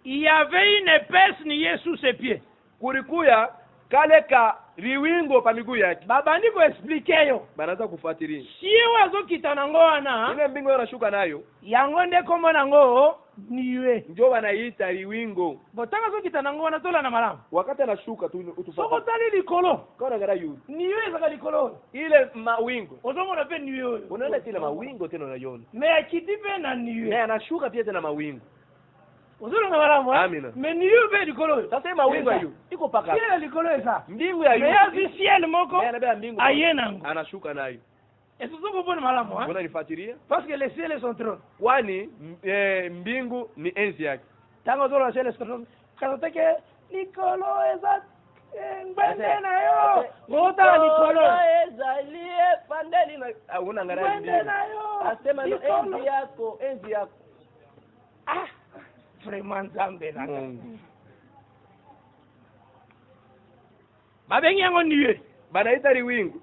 Il y avait une épaisse niée sous ses pieds. Kulikuya kale ka riwingo pa miguu yake. Baba ndiko explique yo. Banaanza kufuatilia. Siwe azokita nango wana. Ile mbingo yanashuka nayo. Yango nde komo nango niwe. Ndio wanaita riwingo. Botanga zokita nango wana tola na malamu. Wakati anashuka tu utufuata. Soko tali likolo. Kaona gara yu. Niwe zaka likolo. Ile mawingo. Ozomo na pe niwe. Unaona tena mawingo tena unaiona. Me akitipe na niwe. Na anashuka pia tena mawingo. Ozomo na malamu. Amina. Me niwe be likolo. Sasa mawingo hayo. Iko paka. Ile likolo esa. Mbingu ya yu. Me ya ciel moko. Anabeba mbingu. Ayena. Anashuka nayo. Est-ce que vous pouvez malamu? Unanifuatilia? Parce que les cieux sont trop. Kwani mbingu ni enzi yake. Tango zola cieux sont trop. Kasoteke Nikolo eza ngwende nayo. Ngota Nikolo ezalie pandeli na unangalia ngwende nayo. Asema ndo enzi yako, enzi yako. Ah, vraiment Nzambe na. Babengi yango nuée. Banaita liwingu.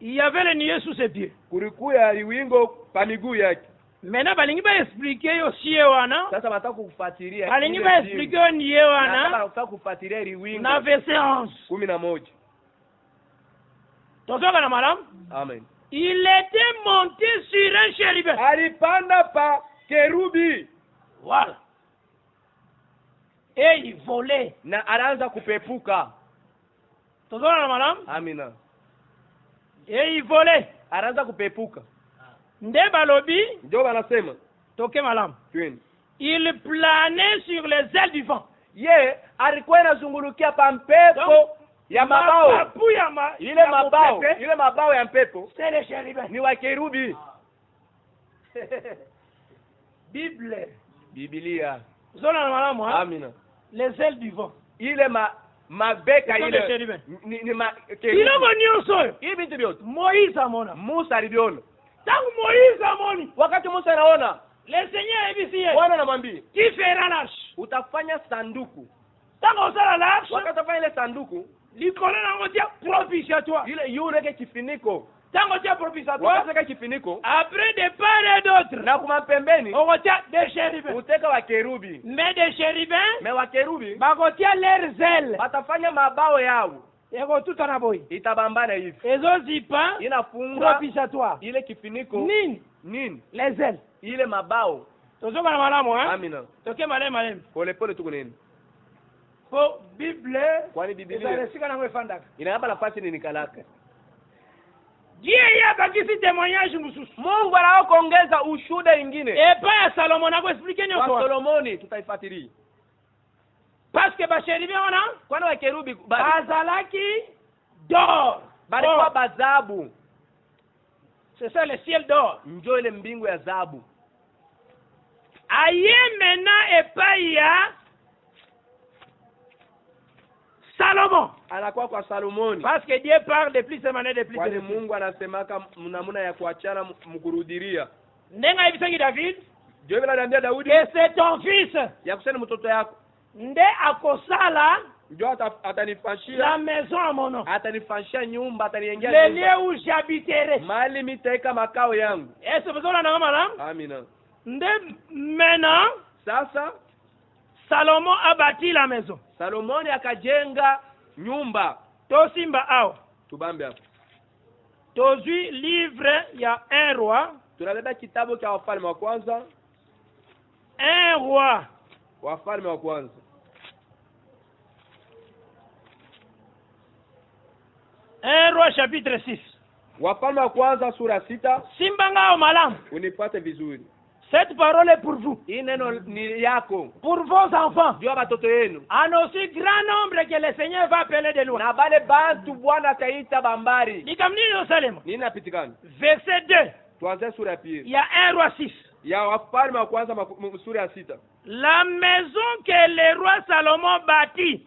Il y avait le nuée sous ses pieds. Kulikuwa liwingo pa miguu yake. Maintenant balingi ba expliquer yo sie wana. Sasa nataka kukufuatilia. Balingi ba expliquer yo nuée wana. Nataka kufuatilia liwingo. Na verset 11. Tozoka na madame? Amen. Il était monté sur un chérubin. Alipanda pa kerubi. Voilà. Et il volait. Na anaanza kupepuka. Tozoka na madame? Amina. Et il volait. Anaanza kupepuka. Nde balobi? Ndio wanasema. Toke madame. Twende. Il planait sur les ailes du vent. Ye, alikuwa anazungulukia pa mpepo ya mabao. Ile mabao ya mpepo. C'est le chérubin. Ni wa kerubi. Bible. Biblia. Zona na malamu ha? Amina. Les ailes du vent. Ile mabeka ile. Ni kerubi. Iloko nyonso. Hivi vitu vyote. Moïse amona. Musa aliviona. Tangu Moïse amoni. Wakati Musa anaona. Le Seigneur ebisiye. Bwana anamwambia. Qui fera l'arche? Utafanya sanduku. Tangu usala l'arche. Wakati utafanya ile sanduku. Likolo nango tia propitiatoire. Ile yule kifiniko. Tango tia propitiatoire. Wakati kifiniko. Après de part et d'autre. Na kuma pembeni. On tia des chérubins. Uteka wa kerubi. Mais des chérubins. Mais wa kerubi. Bakotia leurs ailes. Batafanya mabao yao. Ego tuta na boy. Itabambana hivi. Ezo zipa. Inafunga. Propitiatoire. Ile kifiniko. Nini? Les ailes. Ile mabao. Tozoka na malamu ha? Amina. Toke malema. Pole pole tuko nini? Po Bible. Kwani Biblia. Izaresika na ngwefandaka. Inahapa nafasi ni nikalaka. Dieu ya bakisi témoignage mususu. Mungu anao kuongeza ushuhuda ingine. Pa ya Salomo na kuexplique nyoso. Kwa Solomoni tutaifuatilia. Parce que ba chérubin ona, kwani wa kerubi bazalaki d'or. Balikuwa bazabu. C'est ça le ciel d'or. Njoo ile mbingu ya zabu. Aye maintenant epai ya Salomon. Anakuwa kwa Salomoni. Parce que Dieu parle de plus émané de plus. Kwani Mungu anasemaka namna ya kuachana mkurudiria. Ndenga ibisangi David. Dieu anamwambia Daudi. Que c'est ton fils. Ya kusema mtoto yako. Nde akosala. Ndio atanifanyia la maison à mon nom. Atanifanyia nyumba, ataniingia le lieu où j'habiterai. Mahali miteka makao yangu. Est-ce que vous avez la Amina. Nde maintenant. Sasa Salomon a bâti la maison. Salomoni akajenga nyumba. Tosimba ao. Tubambe hapo. Tozui livre ya un roi. Tunabeba kitabu cha Wafalme wa kwanza. Un roi. Wafalme wa kwanza. Un roi chapitre 6. Wafalme wa kwanza sura 6. Simbanga o malam. Unipate vizuri. Cette parole est pour vous. Hii neno ni yako. Pour vos enfants. Ndio watoto wenu. En aussi grand nombre que le Seigneur va appeler de loin. Na bale bantu Bwana ataita bambari. Nikamnini Yerusalemu. Nini napitikana? Verset 2. Tuanze sura ya pili. Il y a un roi 6. Ya Wafalme wa kwanza sura ya 6. La maison que le roi Salomon bâtit.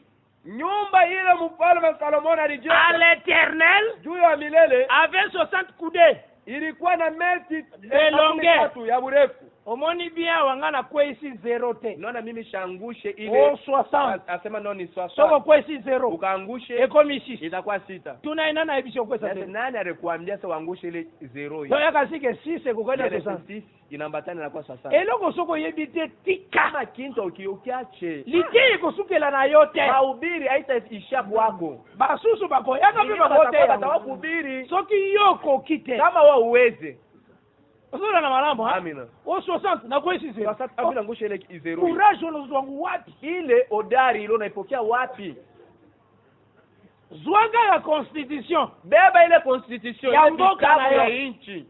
Nyumba ile mfalme Salomon alijenga. À l'Éternel. Juu ya milele. Avait 60 coudées. Ilikuwa na metri de longueur ya urefu. Omoni bien wangana kwa isi 0 te. Naona mimi shangushe ile. 60. Asema no ni 60. Soko kwa isi 0. Ukaangushe. Ekomi 6. Itakuwa 6. Tunaenda na ebisho kwa 6. Nani alikuambia sasa uangushe ile 0 hiyo? Toya kasike 6 kukwenda 60. Inambatana na kwa sasa. Eloko soko yebite tika. Kama kinto ukiache. Litie kusukela na yote. Mahubiri haitaisha kwako. Basusu bako yaka mimi bakote. Batawahubiri. Soki yoko kite. Kama wewe uweze. Sura na malambo ha? Amina. 60 na kwa isi 0. Sasa kabla ngushe ile 0. Courage wangu wapi? Ile odari ile unaipokea wapi? Zwanga ya constitution. Beba ile constitution ya mboka na ya nchi.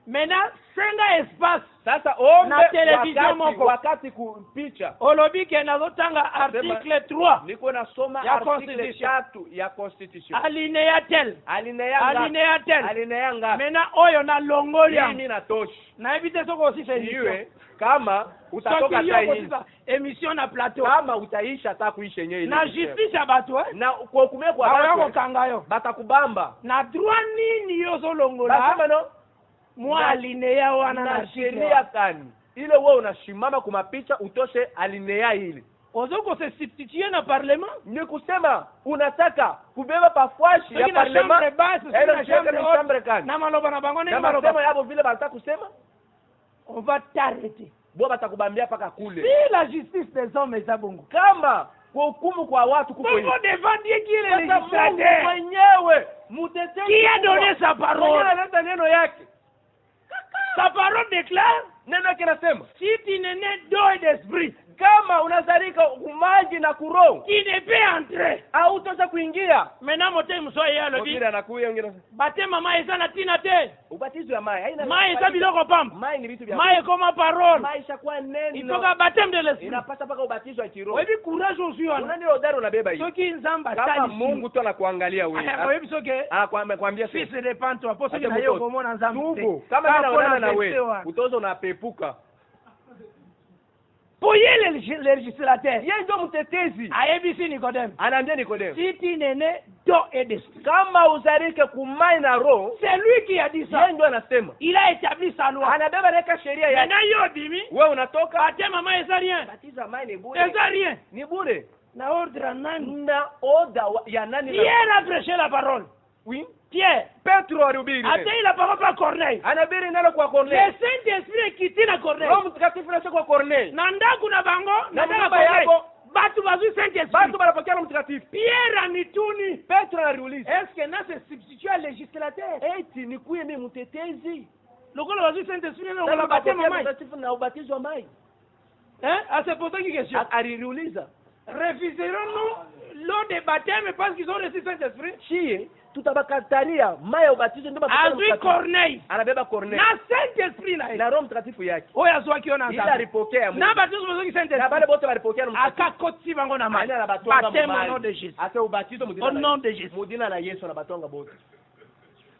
Maintenant, senga espace. Sasa ombe Na television moko. wakati kupicha. Olobi ke nazotanga article 3. Niko nasoma Ya article constitution. 3 ya constitution. Alinéa tel. Alinéa tel. Alinéa ngapi? Maintenant, oyo na longolia. Mimi natosha. Na evite soko aussi c'est Iwe kama utatoka Soki tai. émission na plateau. Kama utaisha hata kuisha yenyewe. Na justice ya bato na kwa hukumu kwa wako watu kangayo. batakubamba. Na droit nini yozo longola? Basema no. Mwa alinéa wana na sheria kani. Ile wewe unashimama kumapicha utoshe alinéa ile. Ozoko se substituer na parlement? Ni kusema unataka kubeba pafwashi ya parlement. Chambre kani. Na maloba na bango na maloba yabo vile bataka kusema. On va t'arrêter. Bo batakubambia paka kule. Si la justice des hommes est bongo. Kama kwa hukumu kwa watu kuko hivi. Bongo devant Dieu qui est le législateur. Mwenyewe mtetezi. Qui a donné sa parole? Analeta neno yake. Sa parole déclare, neno yake nasema, si tu n'es né d'eau et d'esprit, kama unazalika maji na kuroho, tu ne peux entrer. hautaweza kuingia. Maintenant mote msoa yeye alobi. Mokira anakuya ngine. Bate mama eza na tina te. Ubatizo ya mai haina. Mai eza biloko pamba. Mai ni vitu vya. Mai koma parole. Mai ishakuwa neno. Itoka baptême de l'esprit. Inapasa paka ubatizo wa kiroho. Wewe courage usiona. Unani hodari unabeba hivi. Soki nzamba kama tali. Mungu tu anakuangalia wewe. Wewe soke. Kwambia fils de panto hapo soki na yeye kumona nzamba. Tubu. Kama mimi naona na wewe. Utozo unapepuka. Poye le législateur. Yeye ndio mtetezi. Aebisi Nicodème. Anaambia Nicodème. Si tu n'es né d'eau et d'esprit. Kama uzalike kumai na roho. C'est lui qui a dit ça. Yeye ndio anasema. Il a établi sa loi. Anabeba reka sheria yake. Na yo dimi. Wewe unatoka. Bate mama eza rien. Batiza mai ni bure. Eza rien. Ni bure. Na ordre nani? Na oda ya nani? Pierre a prêché la parole. Oui. Pierre. Petro alihubiri. Ate la parole kwa Corneille. Anabiri nalo kwa Corneille. Le Saint-Esprit kiti na Corneille. Roho Mtakatifu na kwa Corneille. Na ndaku na bango, na baba yako. Batu bazu Saint-Esprit. Batu banapokea Roho Mtakatifu. Pierre anituni. Petro anauliza. Est-ce que na se substitue à législateur? Eti nikuye mimi mtetezi. Lokolo bazu Saint-Esprit na wala batema mai. Mtakatifu na ubatizo wa mai. À se poser une question. Aliuliza. Refuserons-nous l'eau de baptême parce qu'ils ont reçu Saint-Esprit? Chie tutabakatalia mai ya ubatizo ndio Azui Corneille. Anabeba Corneille. Na Saint-Esprit na Roho Mtakatifu yake. Oya azwa kiona nzamba. Ila alipokea Mungu. Na batizo mzungu Saint-Esprit. Na bale bote walipokea Roho Mtakatifu. Akakoti bango na mai. Baptême au nom de Jésus. Asa ubatizo au nom de Jésus. Mudina la Yesu na batonga bote.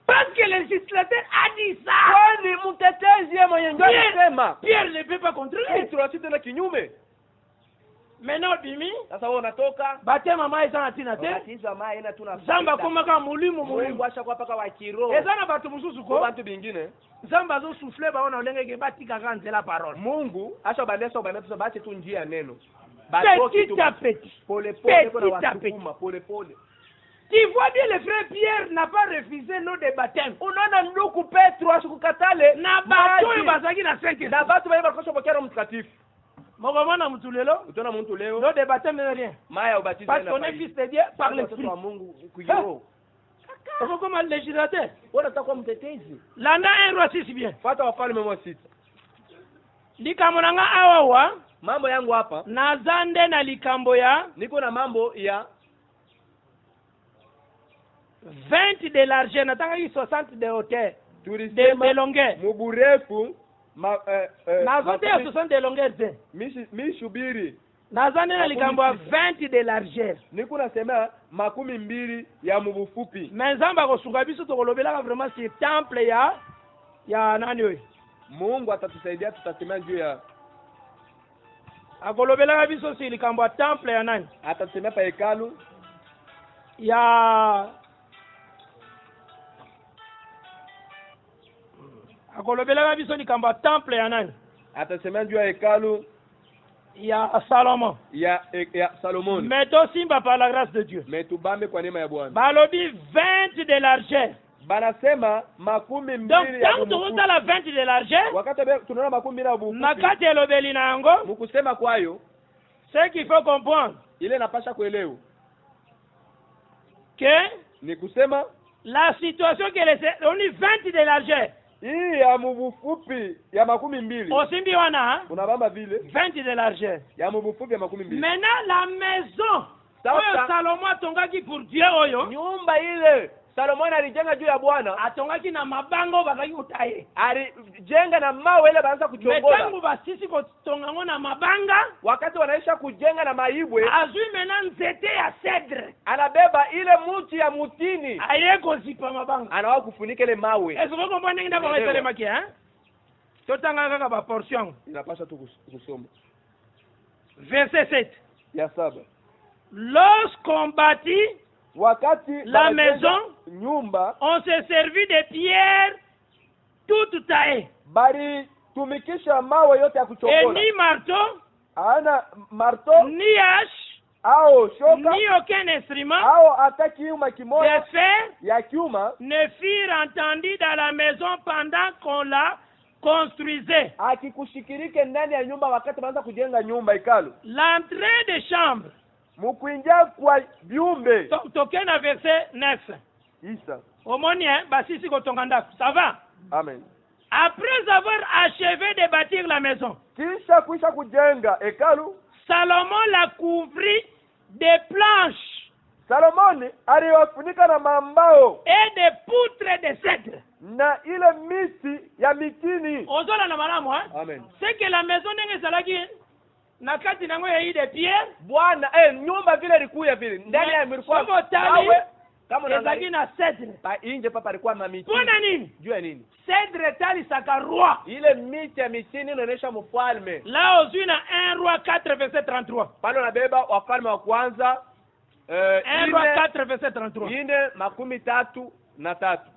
Parce que le législateur a dit ça. Kwani mtetezi yeye mwenyewe ndio alisema. Pierre ne peut pas contrôler. Tunasita na kinyume. Maintenant bimi. Sasa wewe unatoka. Bate mama eza na tina te. Batizo mai ina tuna. Zamba koma kama mulimu. Mungu asha kwa paka wa kiroho. Eza na batu mususu ko. Bantu bingine. Zamba zo souffler baona olenge ke batika kanze la parole. Mungu asha bandesa bandesa bate tu njia neno. Petit à petit. Pole pole kuna wasukuma pole pole. Tu vois bien le frère Pierre n'a pas refusé l'eau de baptême. Unaona ndugu Petro asikukatale na batu bazaki na 5 na batu bale bakosha pokea Roho Mtakatifu. Mwana mtu lelo. Utaona mtu leo. L'eau de baptême n'est rien. Maya ubatizo parce qu'on est fils de Dieu par l'esprit. Wa Mungu kujiroho. Kama kama législateur. Wala utakuwa mtetezi. Landa 1:6 bien. Fuata Wafalme 1:6. Likambo nanga awawa. Mambo yangu hapa. Nazande na likambo ya. Niko na mambo ya 20 de largeur, nataka 60 de hauteur. Tulisema de longueur. Muburefu nazote ya 60 de longueur te. Mishubiri. Nazande na likambo ya 20 de largeur. Niko nasema 12 ya mubufupi. Menzamba kosunga biso tokolobela vraiment c'est temple ya nani wewe? Mungu atatusaidia tutasema juu ya akolobela biso si likambo ya temple ya nani? Atatusema pa hekalu ya akolobela biso likambo ya temple ya nani? Atasema juu ya hekalu ya Salomon. Ya Salomon. Mais to simba par la grâce de Dieu. Mais tubambe kwa neema ya Bwana. Balobi 20 de largeur. Banasema 12 donc ya tant que la 20 de largeur. Wakati tunaona 12 ya bufupi. Nakati elobeli na yango. Mukusema kwayo. Ce qu'il faut comprendre. Ile napasha kuelewa. Que ni kusema la situation que on est 20 de largeur. Hii ya mubufupi ya 12. Osimbi wana. Unabamba vile 20 de largeur. Ya mubufupi ya 12. Maintenant la maison. Oyo Salomon tongaki pour Dieu oyo. Nyumba ile Salomoni alijenga juu ya Bwana. Atongaki na mabango bazaki utaye. Alijenga na mawe ile baanza kuchongola. Metangu basisi kotonga na mabanga. Wakati wanaisha kujenga na maibwe. Azui mena nzete ya cedre. Anabeba ile muti ya mutini. Ayeko zipa mabanga. Anawa kufunika ile mawe. Est-ce que comprendre nginda kwa metele makia, hein? Totanga kaka ba portion. Inapaswa tu kusoma. Verset 7. Ya 7. Lorsqu'on bâtit wakati la maison, nyumba, on se servit de pierres toutes taillées. Bari tumikisha mawe yote ya kuchongola. Et ni marteau, ana marteau, ni hache, au shoka, ni aucun instrument au hata kiuma kimoja de fer ya kiuma ne furent entendus dans la maison pendant qu'on la construisait. Akikushikirike ndani ya nyumba wakati wanaanza kujenga nyumba hekalu. L'entrée des chambres, mukuingia kwa viumbe. Tokena verset 9. Isa. Omonien, basisi kotonganda. Ça va? Amen. Après avoir achevé de bâtir la maison, kisha kuisha kujenga hekalu, Salomon la couvrit de planches. Salomoni aliwafunika na mambao et de poutres de cèdre. Na ile miti ya mitini. Ozola na malamu, hein? Amen. C'est que la maison nenge salaki na kati nango ya de pierre. Bwana nyumba vile ilikuwa vile. Ndani ya milikuwa mawe kama unazaki na cèdre. Pa nje papa alikuwa na miti. Bona nini? Juu ya nini? Cèdre tali saka roi. Ile miti ya mitini inaonyesha mfalme. Là aux na 1 roi 4 verset 33. Pale unabeba wafalme wa kwanza 1 roi 4 verset 33. Ine makumi tatu na tatu.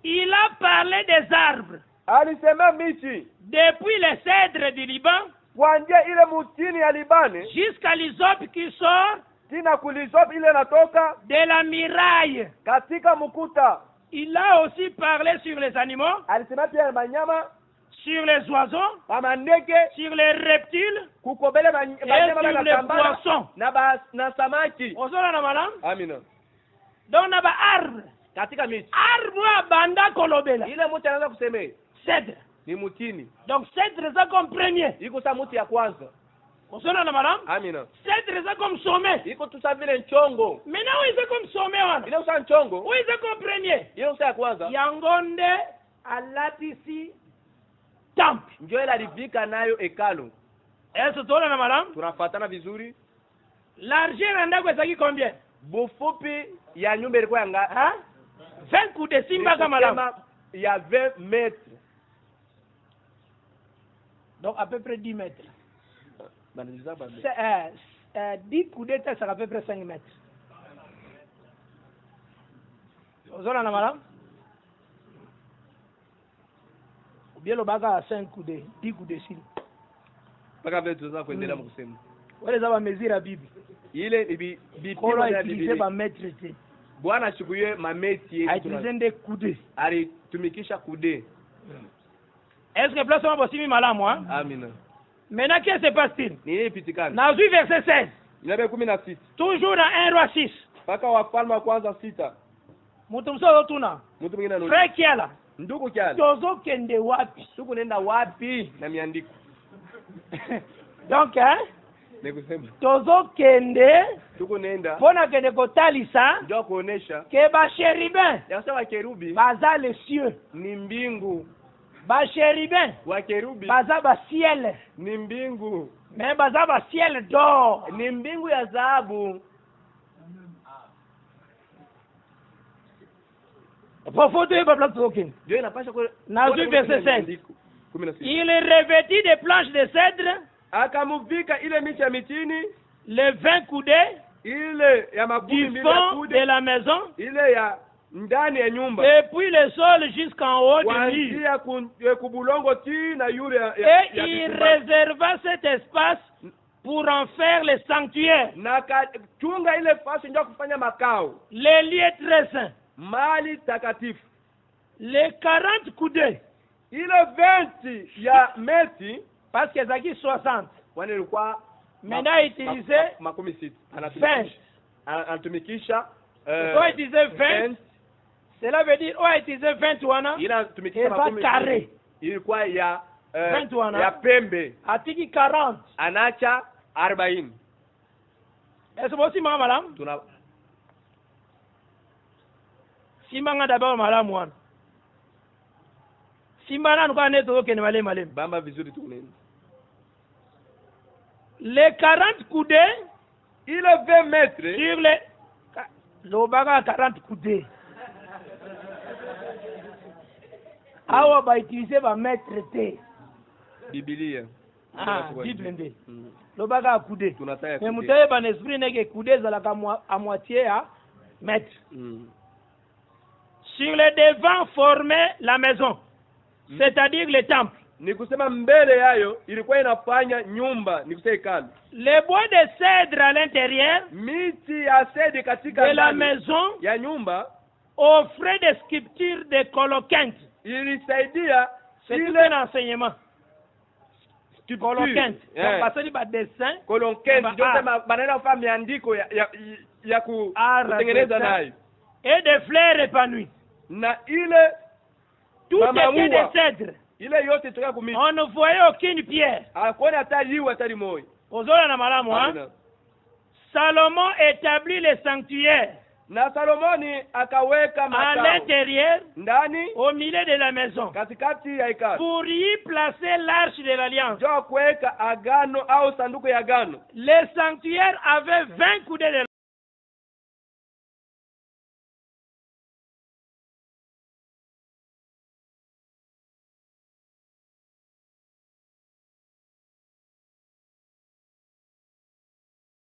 Il a parlé des arbres. Alisema miti. Depuis les cèdres du Liban. Kuanzia ile mutini ya Libani. Jusqu'à l'hysope qui sort. Tina kulisope ile natoka. De la miraille. Katika mukuta. Il a aussi parlé sur les animaux. Alisema pia manyama. Sur les oiseaux. Mamandeke. Sur les reptiles. Kukobele manyama na les poissons. Na samaki. Ozola na malam. Amina. Donc na ba arbre. Katika miti. Arbre banda kolobela. Ile mti anaanza kusema cèdre. Ni mutini. Donc cèdre ça comme premier. Iko sa muti ya kwanza. Ozola na malam. Amina. Cèdre ça comme sommet. Iko tu sa vile nchongo. Maintenant où est comme sommet wana? Ile usa nchongo. Où est comme premier? Ile usa ya kwanza. Yangonde alatisi temple. Ndio ile alivika nayo hekalu. Est-ce tola na malam? Tunafuatana vizuri. Largeur ndako esaki combien? Bufupi ya nyumba ilikuwa yanga, hein? 20 coups de simba kama la. Il y a 20 mètres. Donc à peu près 10 mètres. 10 coups de tête, ça à peu près 5 mètres. Vous avez la madame? Ou bien le baga à 5 coups de 10 coups de cils. Pas avec tout ça, kuendelea mkusema. Wale za mesure Bible. Ile bibi kwa utiliser ba mètre te. Bwana ashukuye mameti yetu. Utiliser des coudes. Alitumikisha kude. Est-ce que place on possible malamu hein? Amina. Maintenant qu'est-ce qui se passe-t-il? Nini pitikana? Na verset 16. Inabe 16. Toujours dans 1 roi 6. Paka wafalme wa kwanza 6. Mtu msao tuna. Mtu mwingine anauliza. Frère Kiala. Ndugu Kiala. Tozo kende wapi? Tuko nenda wapi na miandiko. Donc hein? Nikusema. Tozo kende. Tuko nenda. Pona kende kotalisa. Ndio kuonesha. Ke ba cherubin. Yasa wa kerubi. Baza les cieux. Ni mbingu. Ba cherubin. Wa kerubi. Baza ba ciel. Ni mbingu. Mais baza ba ciel d'or. Ni mbingu ya dhahabu. Pofoto e babla token. Dieu inapasha kwa Nazu verset 16. Il est revêtu de planches de cèdre. Akamuvika ile miti ya mitini. Les 20 coudées. Ile ya makumi mbili ya kude. De la maison. Ile ya ndani ya nyumba. Depuis le sol jusqu'en haut du mur. Kuanzia kubulongo ti na yule ya. Et il réserva cet espace pour en faire le sanctuaire. Na chunga ile fasi ndio kufanya makao. Les lieux très saints. Mali takatifu. Les 40 coudées. Ile 20 ya meti parce que zaki 60. Wani ilikuwa maintenant utilisé makumi sita. Anatumikisha on utilisé 20. Cela veut dire on a utilisé 20 wana. Il a tumikisha makumi carré. Ilikuwa ya 20 wana. Ya pembe. Atiki 40. Anacha 40. Est-ce possible madame? Tuna Simbanga d'abord malamu wana. Simbana nuka neto okene malem. Bamba vizuri tunene. Les 40 coudées, Il est 20 mètres. sur les... Lobaga 40 coudées. Awa ba utiliser ba mètre T. Biblia. Ah, Bible ndé. Lobaga coudé. Tunataya Mais coudé. mutaye ban esprit nege coudé zalaka à moitié à mètre. Sur le devant formait la maison, c'est-à-dire le temple. Ni kusema mbele yayo ilikuwa inafanya nyumba, ni kusema hekalu. Les bois de cèdre à l'intérieur Miti ya sedi katika de la ndani maison ya nyumba offraient des sculptures de coloquinte. ilisaidia C'est ile tout un enseignement. sculpture. Coloquinte. Yeah. Basali ba dessin. Kolonkenzi Ba- ndio banaenda kufanya miandiko ya kutengeneza nayo. Et des fleurs épanouies. Na ile Tout Mama était Moua. de cèdre. ile yote toka kumiti. On ne voyait aucune pierre. Hakuna hata liwe hata limoja. Ozola na malamu, hein? Hakuna. Salomon établit le sanctuaire Na Salomoni akaweka à makao l'intérieur, ndani au milieu de la maison, katikati ya hekalu. pour y placer l'arche de l'alliance. Njoo kuweka agano au sanduku ya agano. Le sanctuaire avait 20 coudées de